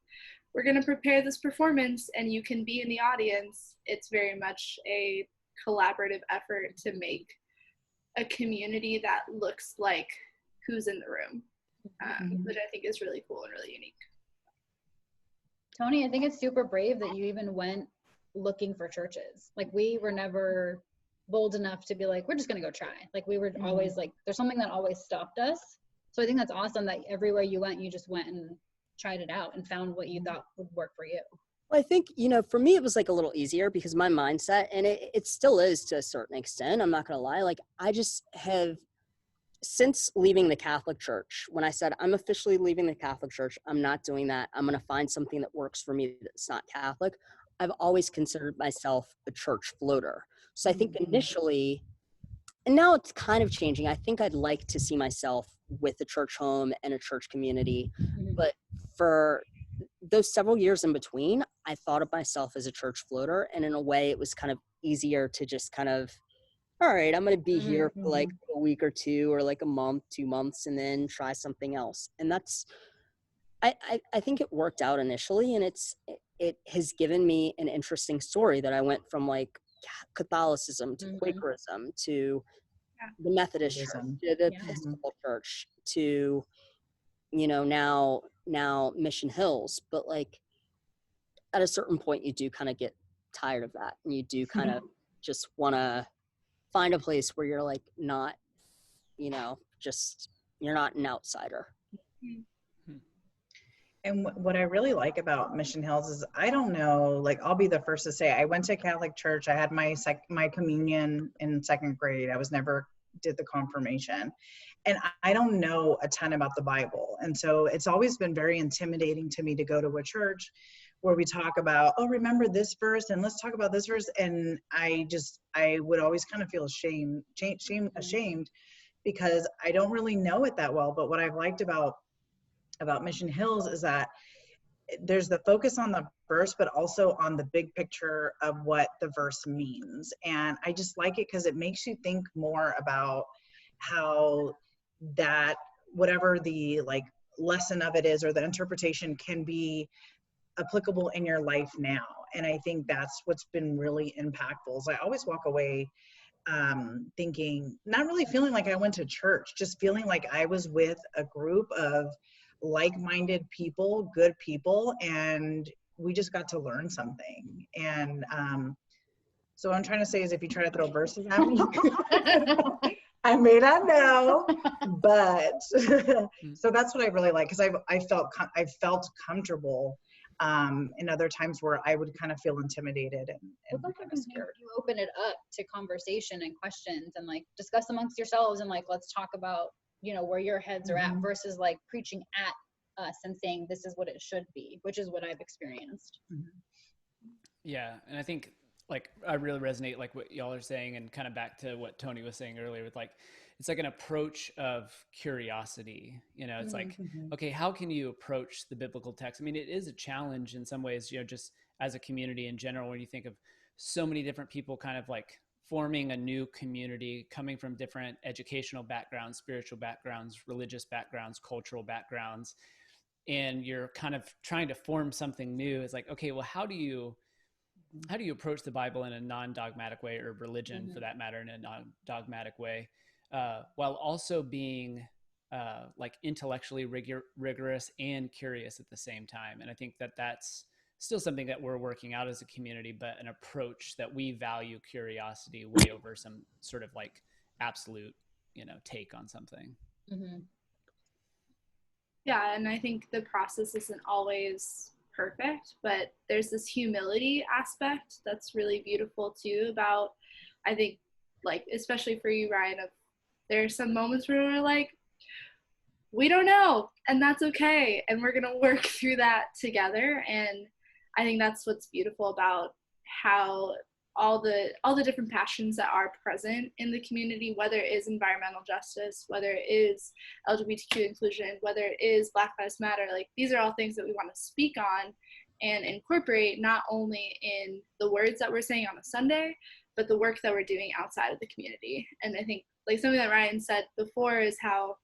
we're going to prepare this performance and you can be in the audience. It's very much a collaborative effort to make a community that looks like who's in the room, which I think is really cool and really unique. Tony, I think it's super brave that you even went looking for churches. Like, we were never bold enough to be like, we're just going to go try. Like, we were always like, there's something that always stopped us. So I think that's awesome that everywhere you went, you just went and tried it out and found what you thought would work for you. Well, I think, for me, it was like a little easier because my mindset, and it still is to a certain extent, I'm not going to lie. Like, I just have, since leaving the Catholic Church, when I said I'm officially leaving the Catholic Church, I'm not doing that. I'm going to find something that works for me that's not Catholic. I've always considered myself a church floater. So I think initially, and now it's kind of changing. I think I'd like to see myself with a church home and a church community. But for those several years in between, I thought of myself as a church floater. And in a way, it was kind of easier to just kind of, all right, I'm going to be here for like a week or two, or like a month, 2 months, and then try something else. And that's, I think it worked out initially, and it has given me an interesting story that I went from like Catholicism to Quakerism to the Methodist Church Buddhism. to the Episcopal Church to, you know, now Mission Hills. But like at a certain point, you do kind of get tired of that, and you do kind of just want to find a place where you're like not, you know, just you're not an outsider. And what I really like about Mission Hills is, I don't know, like, I'll be the first to say, I went to Catholic church. I had my communion in 2nd grade. I was never did the confirmation. And I don't know a ton about the Bible. And so it's always been very intimidating to me to go to a church where we talk about, oh, remember this verse, and let's talk about this verse. And I would always kind of feel ashamed because I don't really know it that well. But what I've liked about Mission Hills is that there's the focus on the verse, but also on the big picture of what the verse means. And I just like it because it makes you think more about how that, whatever the like lesson of it is or the interpretation, can be applicable in your life now. And I think that's what's been really impactful. Is I always walk away thinking, not really feeling like I went to church, just feeling like I was with a group of like-minded people, good people, and we just got to learn something. And so what I'm trying to say is, if you try to throw verses at me, I may not know, but so that's what I really like, because I felt comfortable in other times where I would kind of feel intimidated and kind of scared. You open it up to conversation and questions and like discuss amongst yourselves and like, let's talk about, you know, where your heads are at, versus like preaching at us and saying this is what it should be, which is what I've experienced. Yeah. And I think like I really resonate like what y'all are saying, and kind of back to what Tony was saying earlier with like, it's like an approach of curiosity. You know, it's like, okay, how can you approach the biblical text? I mean, it is a challenge in some ways, you know, just as a community in general, when you think of so many different people kind of like forming a new community, coming from different educational backgrounds, spiritual backgrounds, religious backgrounds, cultural backgrounds, and you're kind of trying to form something new. It's like, okay, well, how do you approach the Bible in a non-dogmatic way, or religion for that matter in a non-dogmatic way, while also being like intellectually rigorous and curious at the same time? And I think that that's still something that we're working out as a community, but an approach that we value curiosity way over some sort of like absolute, you know, take on something. Yeah, and I think the process isn't always perfect, but there's this humility aspect that's really beautiful too about, I think, like, especially for you, Ryan, of there are some moments where we're like, we don't know, and that's okay, and we're gonna work through that together. And I think that's what's beautiful about how all the different passions that are present in the community, whether it is environmental justice, whether it is LGBTQ inclusion, whether it is Black Lives Matter, like these are all things that we want to speak on and incorporate, not only in the words that we're saying on a Sunday, but the work that we're doing outside of the community. And I think like something that Ryan said before is how,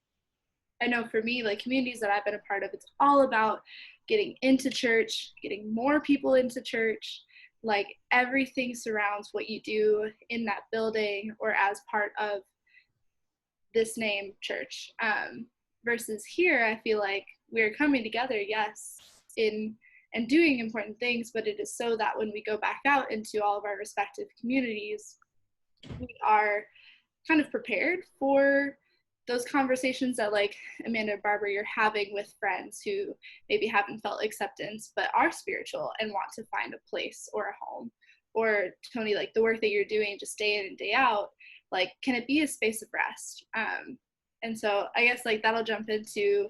I know for me, like communities that I've been a part of, it's all about getting into church, getting more people into church. Like everything surrounds what you do in that building or as part of this name church. Versus here, I feel like we're coming together, yes, in and doing important things, but it is so that when we go back out into all of our respective communities, we are kind of prepared for those conversations that like Amanda and Barbara, you're having with friends who maybe haven't felt acceptance but are spiritual and want to find a place or a home. Or Tony, like the work that you're doing just day in and day out, like can it be a space of rest? And so I guess like that'll jump into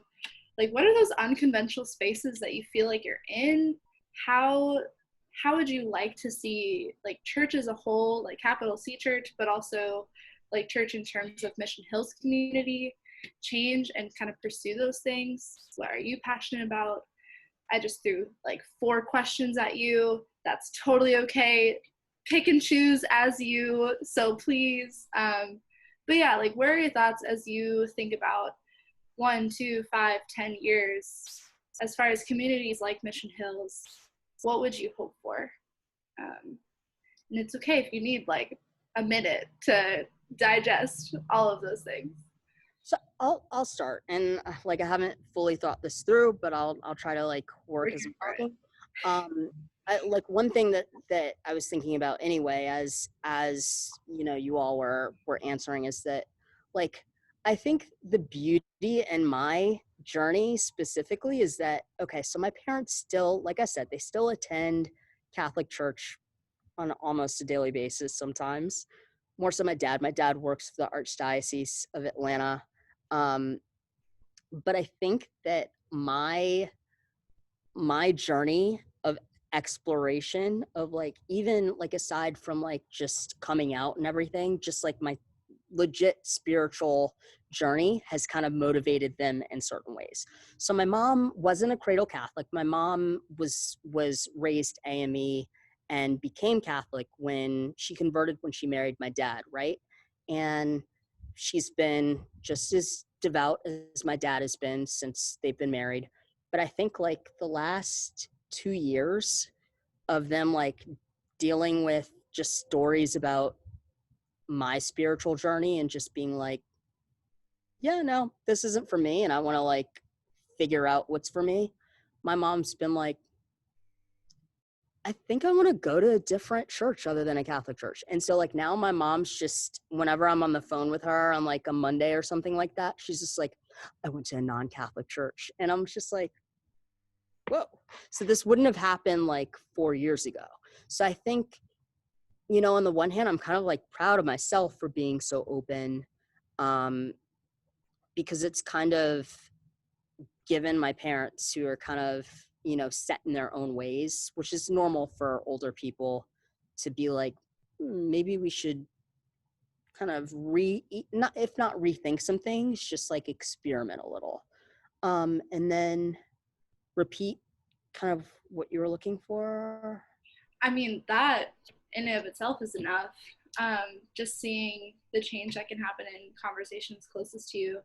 like, what are those unconventional spaces that you feel like you're in? How how would you like to see like church as a whole, like capital C church, but also like church in terms of Mission Hills community change and kind of pursue those things? What are you passionate about? I just threw like 4 questions at you. That's totally okay. Pick and choose as you so please. But yeah, like what are your thoughts as you think about 1, 2, 5, 10 years as far as communities like Mission Hills? What would you hope for? And it's okay if you need like a minute to digest all of those things. So I'll start, and like I haven't fully thought this through, but I'll try to like work as I'm talking. Like one thing that I was thinking about anyway, as you know, you all were answering, is that like I think the beauty in my journey specifically is that, okay, so my parents still, like I said, they still attend Catholic church on almost a daily basis sometimes. More so my dad. My dad works for the Archdiocese of Atlanta. Um, but I think that my journey of exploration of like, even like aside from like just coming out and everything, just like my legit spiritual journey has kind of motivated them in certain ways. So my mom wasn't a cradle Catholic. My mom was raised AME and became Catholic when she converted when she married my dad, right? And she's been just as devout as my dad has been since they've been married. But I think like the last 2 years of them like dealing with just stories about my spiritual journey and just being like, yeah, no, this isn't for me, and I want to like figure out what's for me. My mom's been like, I think I want to go to a different church other than a Catholic church. And so like now my mom's just, whenever I'm on the phone with her on like a Monday or something like that, she's just like, I went to a non-Catholic church. And I'm just like, whoa. So this wouldn't have happened like 4 years ago. So I think, you know, on the one hand, I'm kind of like proud of myself for being so open, because it's kind of given my parents, who are kind of, you know, set in their own ways, which is normal for older people to be like, maybe we should kind of not, if not rethink some things, just like experiment a little. And then repeat kind of what you were looking for. I mean, that in and of itself is enough. Just seeing the change that can happen in conversations closest to you.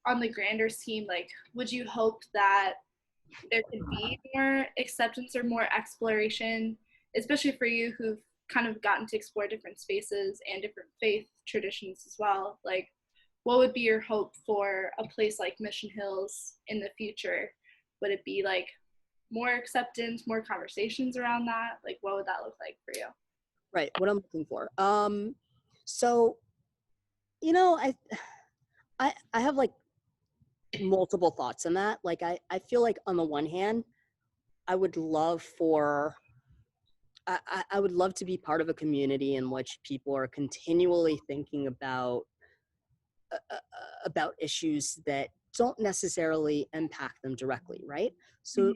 On the grander scheme, like, would you hope that there could be more acceptance or more exploration, especially for you who've kind of gotten to explore different spaces and different faith traditions as well? Like, what would be your hope for a place like Mission Hills in the future? Would it be like more acceptance, more conversations around that? Like, what would that look like for you? Right, what I'm looking for. So, you know, I have like multiple thoughts on that. Like I feel like on the one hand, I would love for I would love to be part of a community in which people are continually thinking about issues that don't necessarily impact them directly, right? So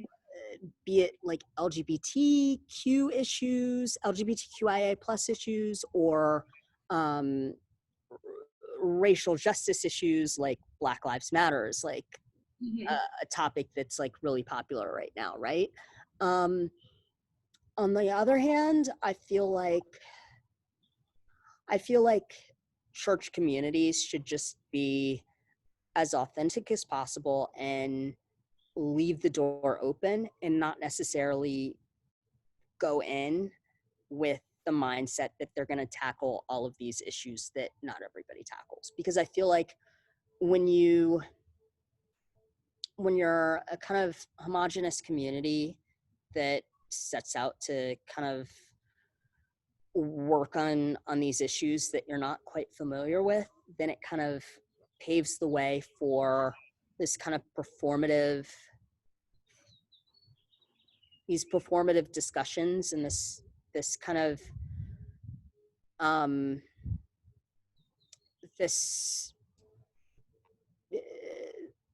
be it like LGBTQ issues, LGBTQIA plus issues, or um, racial justice issues like Black Lives Matters, like Mm-hmm. a topic that's like really popular right now, right? Um, on the other hand, I feel like church communities should just be as authentic as possible and leave the door open and not necessarily go in with the mindset that they're going to tackle all of these issues that not everybody tackles. Because I feel like when you're a kind of homogenous community that sets out to kind of work on these issues that you're not quite familiar with, then it kind of paves the way for this kind of these performative discussions and this kind of this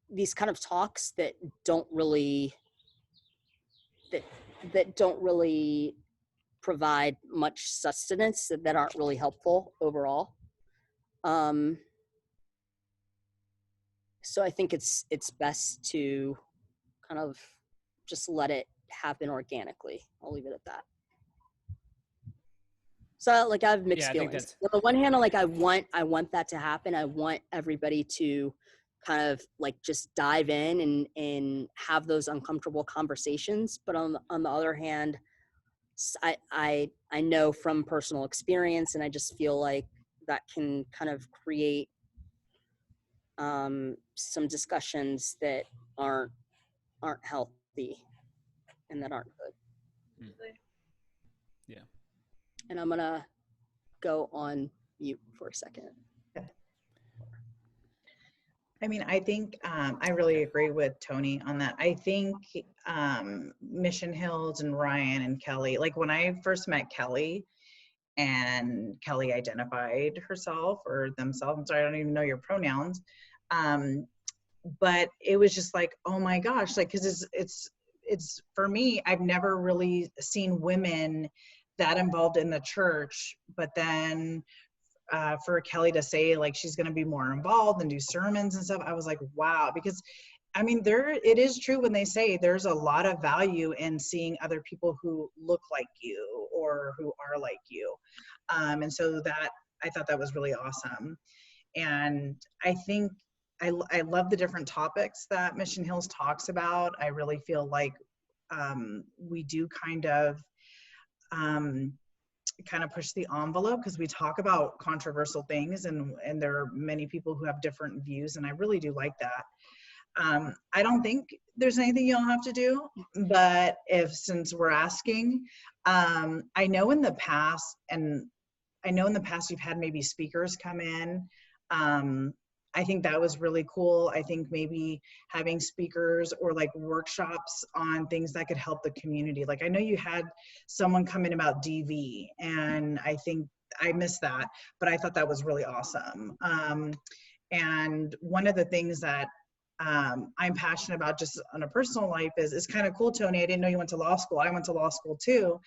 these kind of talks that don't really provide much sustenance that aren't really helpful overall. So I think it's best to kind of just let it happen organically. I'll leave it at that. So like I have mixed feelings. On the one hand, like I want that to happen. I want everybody to kind of like just dive in and have those uncomfortable conversations. But on the other hand, I know from personal experience, and I just feel like that can kind of create some discussions that aren't healthy and that aren't good. Yeah. And I'm gonna go on mute for a second. I mean, I think I really agree with Tony on that. I think Mission Hills and Ryan and Kelly, like when I first met Kelly and Kelly identified herself or themselves, I'm sorry, I don't even know your pronouns. But it was just like, oh my gosh, like, cause it's for me, I've never really seen women that involved in the church, but then for Kelly to say like she's going to be more involved and do sermons and stuff, I was like, wow. Because I mean, it is true when they say there's a lot of value in seeing other people who look like you or who are like you. And so that, I thought that was really awesome. And I think I love the different topics that Mission Hills talks about. I really feel like we do kind of push the envelope because we talk about controversial things and there are many people who have different views, and I really do like that. I don't think there's anything you'll have to do, but since we're asking, I know in the past you've had maybe speakers come in. I think that was really cool. I think maybe having speakers or like workshops on things that could help the community. Like I know you had someone come in about DV, and I think I missed that, but I thought that was really awesome. And one of the things that I'm passionate about just on a personal life is kind of cool, Tony. I didn't know you went to law school. I went to law school too.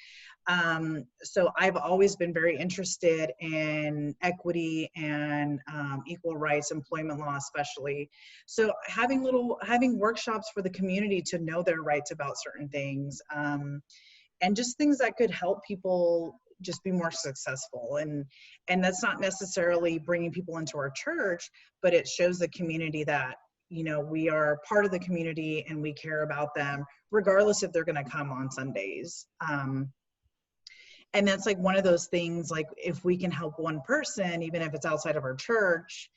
So I've always been very interested in equity and equal rights, employment law especially. So having workshops for the community to know their rights about certain things, and just things that could help people just be more successful. And that's not necessarily bringing people into our church, but it shows the community that, you know, we are part of the community and we care about them regardless if they're going to come on Sundays. And that's like one of those things, like if we can help one person, even if it's outside of our church,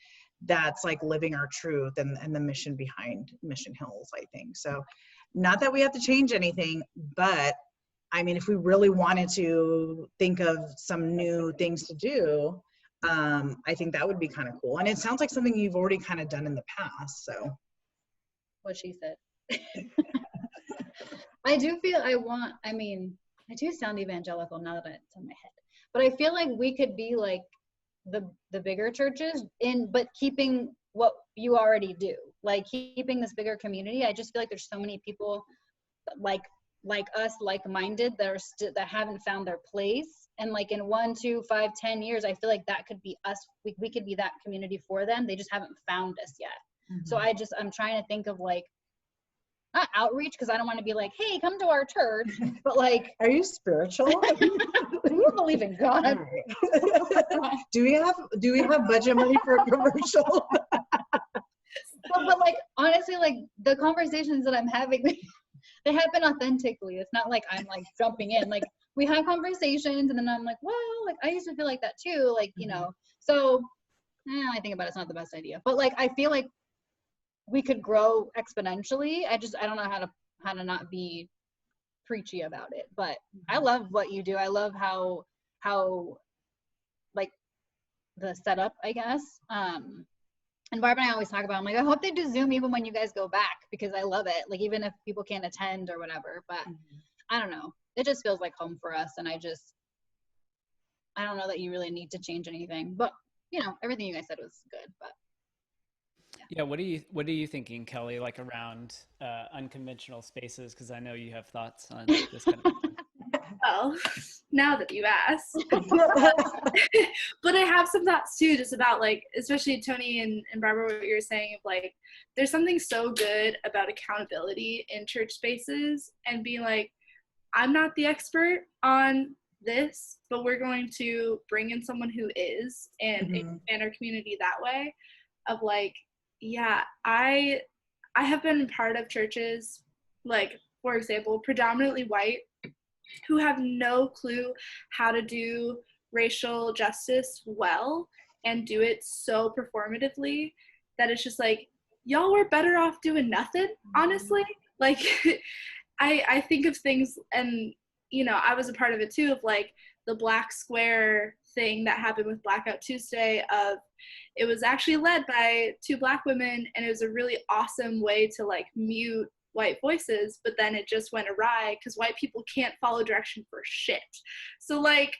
that's like living our truth and the mission behind Mission Hills, I think. So not that we have to change anything, but I mean, if we really wanted to think of some new things to do, I think that would be kind of cool. And it sounds like something you've already kind of done in the past, so. What she said. I do feel I do sound evangelical now that it's in my head, but I feel like we could be like the bigger churches but keeping what you already do, like keeping this bigger community. I just feel like there's so many people like us, like-minded, that haven't found their place. And like in 1, 2, 5, 10 years, I feel like that could be us. We could be that community for them. They just haven't found us yet. Mm-hmm. So I'm trying to think of like, not outreach, because I don't want to be like, hey, come to our church, but like, are you spiritual? Do you believe in God? Right. Do we have budget money for a commercial? but like honestly, like the conversations that I'm having, they happen authentically. It's not like I'm like jumping in. Like we have conversations, and then I'm like, well, like I used to feel like that too. Like, you know, so I think about it's not the best idea, but like I feel like we could grow exponentially. I don't know how to not be preachy about it, but I love what you do. I love how like the setup, I guess. And Barb and I always talk about, I'm like, I hope they do Zoom even when you guys go back, because I love it. Like even if people can't attend or whatever, but I don't know. It just feels like home for us. And I don't know that you really need to change anything, but you know, everything you guys said was good, but. Yeah, what are you thinking, Kelly, like around unconventional spaces? Because I know you have thoughts on this kind of thing. Well, now that you ask. But I have some thoughts too, just about like, especially Tony and Barbara, what you were saying of like, there's something so good about accountability in church spaces and being like, I'm not the expert on this, but we're going to bring in someone who is and expand our community that way of like, yeah, I have been part of churches, like, for example, predominantly white, who have no clue how to do racial justice well and do it so performatively that it's just like, y'all were better off doing nothing, honestly. Like, I think of things, and you know, I was a part of it too, of like the black square thing that happened with Blackout Tuesday. Of it was actually led by two black women, and it was a really awesome way to like mute white voices, but then it just went awry because white people can't follow direction for shit. So like,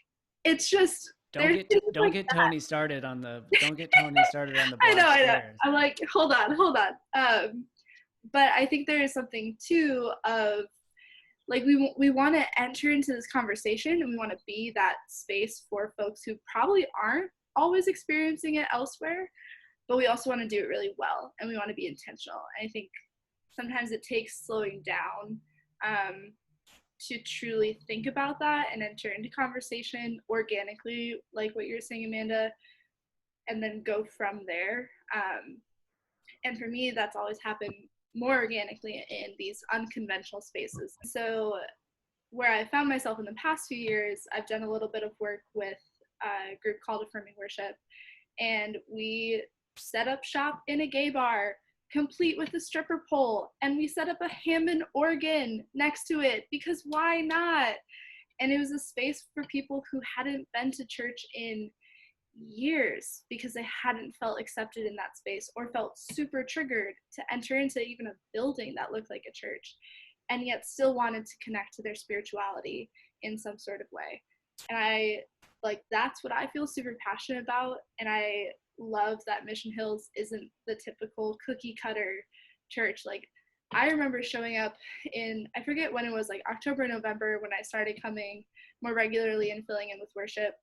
it's just don't get Tony started on the black I know. squares. I'm like, hold on. But I think there is something too of like, we want to enter into this conversation and we want to be that space for folks who probably aren't always experiencing it elsewhere, but we also want to do it really well and we want to be intentional. And I think sometimes it takes slowing down to truly think about that and enter into conversation organically, like what you're saying, Amanda, and then go from there. And for me, that's always happened more organically in these unconventional spaces. So where I found myself in the past few years, I've done a little bit of work with a group called Affirming Worship, and we set up shop in a gay bar, complete with a stripper pole, and we set up a Hammond organ next to it because why not? And it was a space for people who hadn't been to church in years because they hadn't felt accepted in that space or felt super triggered to enter into even a building that looked like a church, and yet still wanted to connect to their spirituality in some sort of way. And I like, that's what I feel super passionate about. And I love that Mission Hills isn't the typical cookie cutter church. Like, I remember showing up in, I forget when it was, like October, November, when I started coming more regularly and filling in with worship,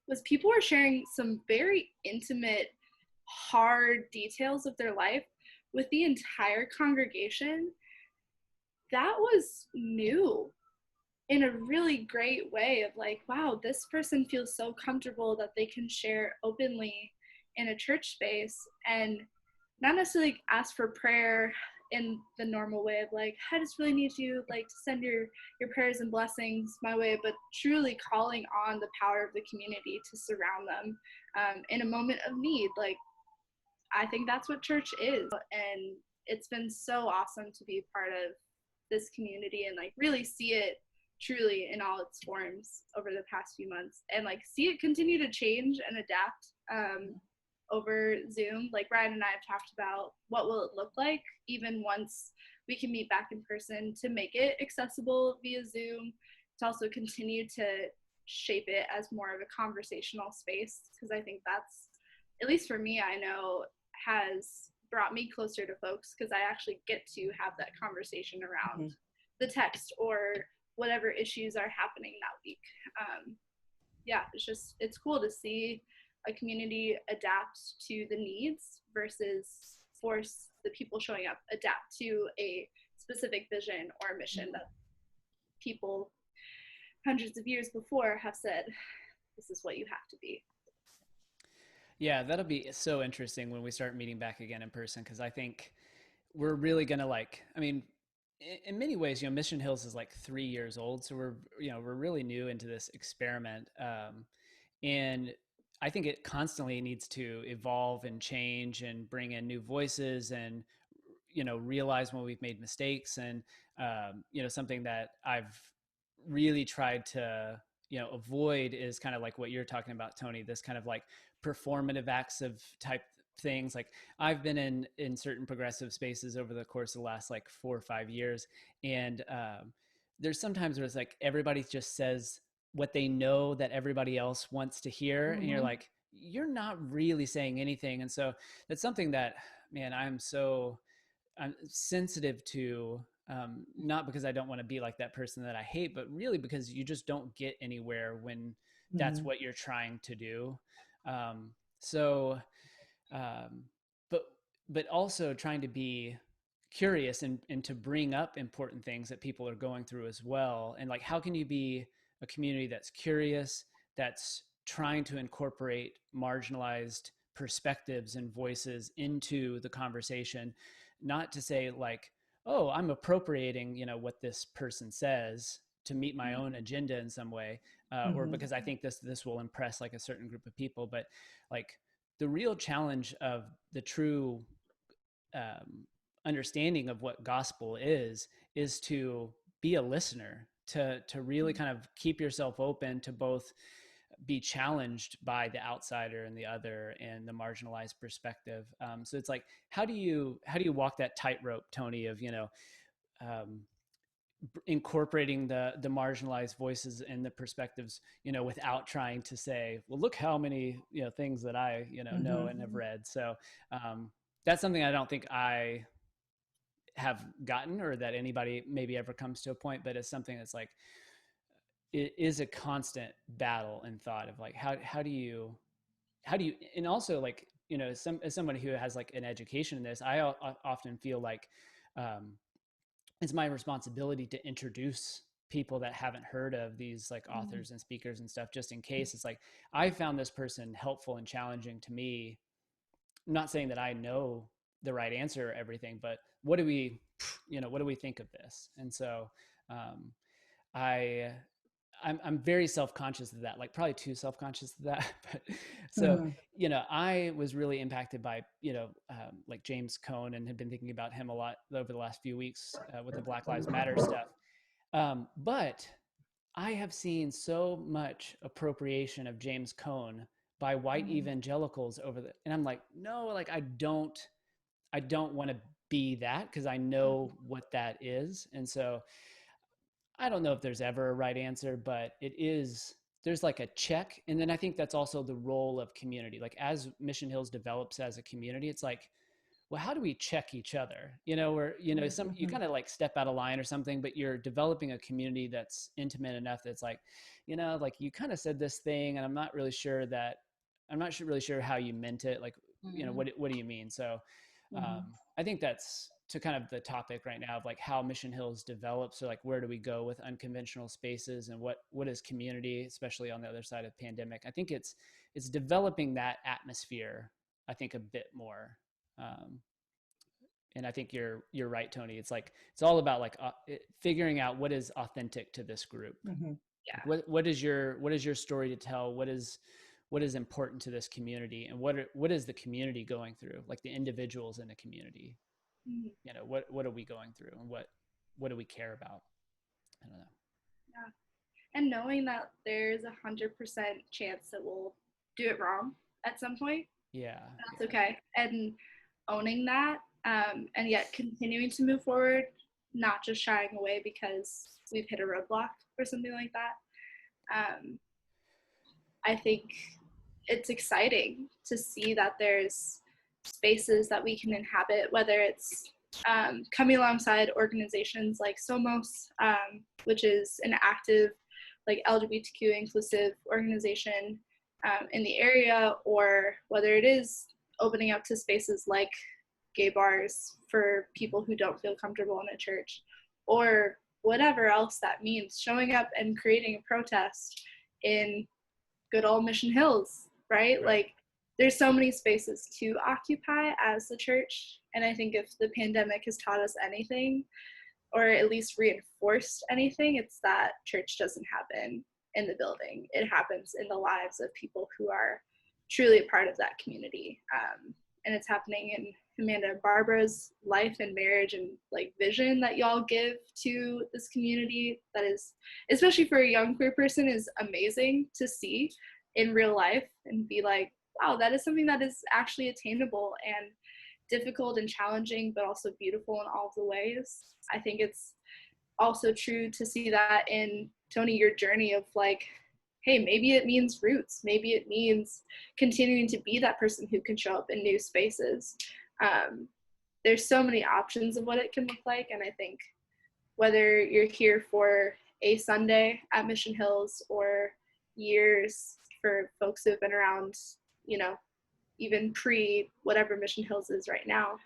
was people were sharing some very intimate, hard details of their life with the entire congregation. That was new in a really great way of like, wow, this person feels so comfortable that they can share openly in a church space and not necessarily ask for prayer in the normal way of like, I just really need you like to send your prayers and blessings my way, but truly calling on the power of the community to surround them in a moment of need. Like, I think that's what church is. And it's been so awesome to be part of this community and like really see it truly in all its forms over the past few months, and like see it continue to change and adapt over Zoom. Like Ryan and I have talked about what will it look like even once we can meet back in person, to make it accessible via Zoom, to also continue to shape it as more of a conversational space, because I think that's, at least for me, I know has brought me closer to folks because I actually get to have that conversation around the text or whatever issues are happening that week. Yeah, it's cool to see a community adapt to the needs versus force the people showing up adapt to a specific vision or mission that people hundreds of years before have said, this is what you have to be. Yeah, that'll be so interesting when we start meeting back again in person, because I think we're really going to like, I mean, in many ways, Mission Hills is like 3 years old. So we're really new into this experiment. And I think it constantly needs to evolve and change and bring in new voices and, realize when we've made mistakes. And, something that I've really tried to, avoid is kind of like what you're talking about, Tony, this kind of like performative acts of type things. Like, I've been in certain progressive spaces over the course of the last like 4 or 5 years. And there's sometimes where it's like, everybody just says what they know that everybody else wants to hear. And you're like, you're not really saying anything. And so that's something that, man, I'm sensitive to Not because I don't want to be like that person that I hate, but really because you just don't get anywhere when that's what you're trying to do. So, um, but also trying to be curious and to bring up important things that people are going through as well. And like, how can you be a community that's curious, that's trying to incorporate marginalized perspectives and voices into the conversation, not to say like, oh, I'm appropriating, what this person says to meet my own agenda in some way, or because I think this will impress like a certain group of people. But like the real challenge of the true understanding of what gospel is to be a listener, to really kind of keep yourself open to both be challenged by the outsider and the other and the marginalized perspective. So it's like, how do you walk that tightrope, Tony, of incorporating the marginalized voices and the perspectives, without trying to say, well, look how many things that I know and have read. So that's something I don't think I have gotten, or that anybody maybe ever comes to a point, but it's something that's like, it is a constant battle and thought of like, how do you, and also like, as somebody who has like an education in this, I often feel like it's my responsibility to introduce people that haven't heard of these like authors and speakers and stuff, just in case. It's like, I found this person helpful and challenging to me. I'm not saying that I know the right answer or everything, but what do we think of this? And so I'm very self-conscious of that, like probably too self-conscious of that. But so, I was really impacted by, like James Cone, and had been thinking about him a lot over the last few weeks with the Black Lives Matter stuff. But I have seen so much appropriation of James Cone by white evangelicals and I'm like, no, like I don't want to be that, because I know what that is. And so I don't know if there's ever a right answer, but there's like a check. And then I think that's also the role of community. Like as Mission Hills develops as a community, it's like, well, how do we check each other? Where, you kind of like step out of line or something, but you're developing a community that's intimate enough that's like, like you kind of said this thing, and I'm not really sure how you meant it. Like, what do you mean? So I think that's to kind of the topic right now of like how Mission Hills develops. So like, where do we go with unconventional spaces, and what is community, especially on the other side of pandemic? I think it's developing that atmosphere, I think, a bit more. And I think you're right, Tony. It's like, it's all about like figuring out what is authentic to this group. Yeah. What is your story to tell? What is important to this community, and what is the community going through? Like the individuals in the community, what are we going through, and what do we care about? I don't know. Yeah. And knowing that there's 100% chance that we'll do it wrong at some point. Yeah. That's okay. And owning that, and yet continuing to move forward, not just shying away because we've hit a roadblock or something like that. I think it's exciting to see that there's spaces that we can inhabit, whether it's coming alongside organizations like Somos, which is an active like LGBTQ inclusive organization in the area, or whether it is opening up to spaces like gay bars for people who don't feel comfortable in a church, or whatever else that means, showing up and creating a protest in good old Mission Hills, right? Like, there's so many spaces to occupy as the church. And I think if the pandemic has taught us anything, or at least reinforced anything, it's that church doesn't happen in the building. It happens in the lives of people who are truly a part of that community. And it's happening in Amanda and Barbara's life and marriage and like vision that y'all give to this community, that is, especially for a young queer person, is amazing to see in real life and be like, wow, that is something that is actually attainable and difficult and challenging, but also beautiful in all of the ways. I think it's also true to see that in, Tony, your journey of like, hey, maybe it means roots. Maybe it means continuing to be that person who can show up in new spaces. There's so many options of what it can look like. And I think whether you're here for a Sunday at Mission Hills or years for folks who have been around, you know, even pre whatever Mission Hills is right now.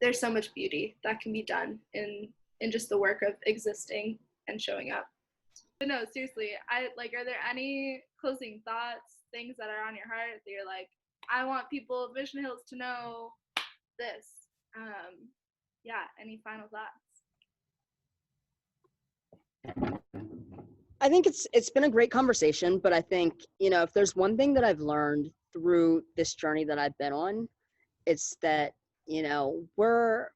There's so much beauty that can be done in just the work of existing and showing up. But no, seriously, I like, are there any closing thoughts, things that are on your heart that you're like, I want people of Mission Hills to know this? Yeah, any final thoughts? I think it's been a great conversation, but I think, you know, if there's one thing that I've learned through this journey that I've been on, it's that, you know, we're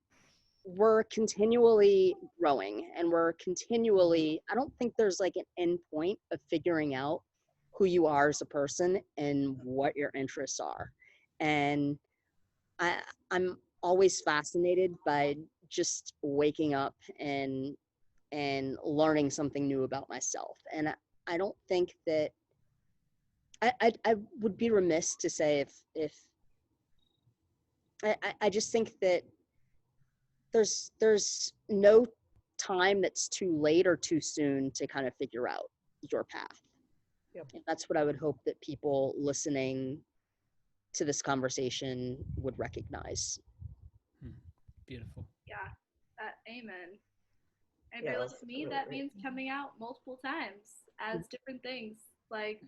continually growing, and we're continually, I don't think there's like an end point of figuring out who you are as a person and what your interests are. And I'm always fascinated by just waking up and learning something new about myself. And I don't think that I would be remiss to say if I just think that there's no time that's too late or too soon to kind of figure out your path. Yep. And that's what I would hope that people listening to this conversation would recognize. Beautiful. Yeah, amen. I Yeah, feel that's like, to me, really that great. means coming out multiple times as different things, like,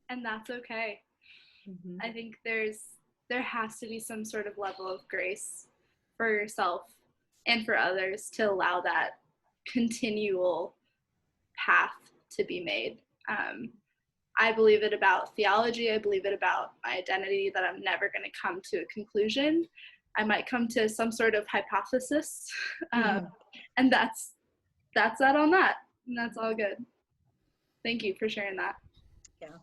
and that's okay. Mhm. I think there has to be some sort of level of grace for yourself and for others to allow that continual path to be made. I believe it about theology. I believe it about my identity, that I'm never going to come to a conclusion. I might come to some sort of hypothesis, and that's that on that, and that's all good. Thank you for sharing that. Yeah.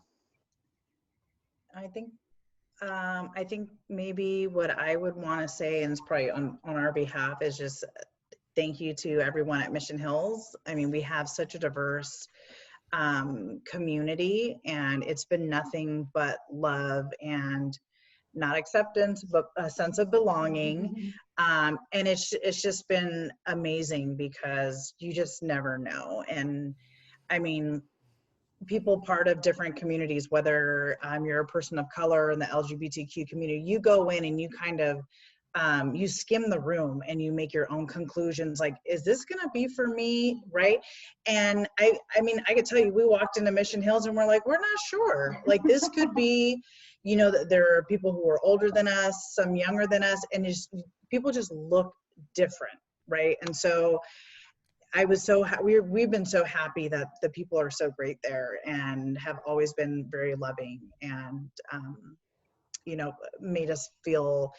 I think maybe what I would want to say, and it's probably on our behalf, is just thank you to everyone at Mission Hills. I mean, we have such a diverse community, and it's been nothing but love and not acceptance, but a sense of belonging. And it's just been amazing, because you just never know. And I mean, people part of different communities, whether you're a person of color in the LGBTQ community, you go in and you kind of you skim the room and you make your own conclusions, like, is this going to be for me, right? And I mean, I could tell you, we walked into Mission Hills and we're like, we're not sure, like, this could be, you know, there are people who are older than us, some younger than us, and just people just look different, right? And so I was so we've been so happy that the people are so great there and have always been very loving, and you know, made us feel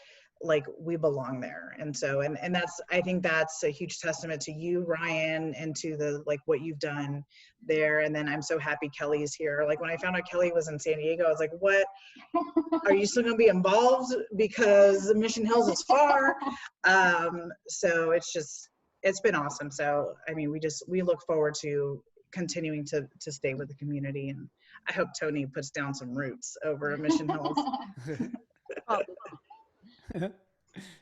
like we belong there. And so and that's, I think that's a huge testament to you, Ryan, and to the, like, what you've done there. And then I'm so happy Kelly's here. Like, when I found out Kelly was in San Diego, I was like, what, are you still going to be involved, because Mission Hills is far? So it's been awesome. So I mean, we look forward to continuing to stay with the community, and I hope Tony puts down some roots over Mission Hills.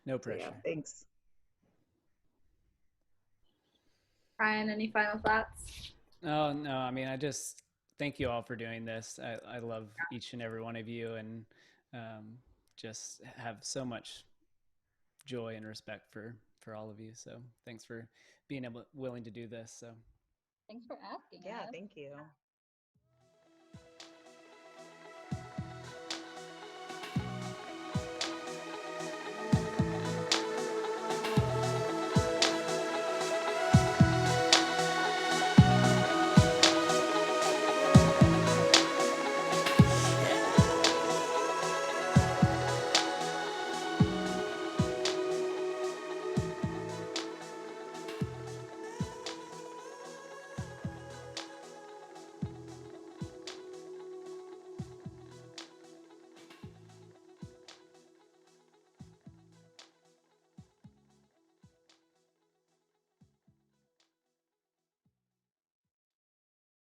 No So, pressure. yeah, thanks. Ryan, any final thoughts? Oh, no, I mean, I just thank you all for doing this. I love each and every one of you, and just have so much joy and respect for all of you. So thanks for being willing to do this. So Thanks for asking. Yeah, us. thank you.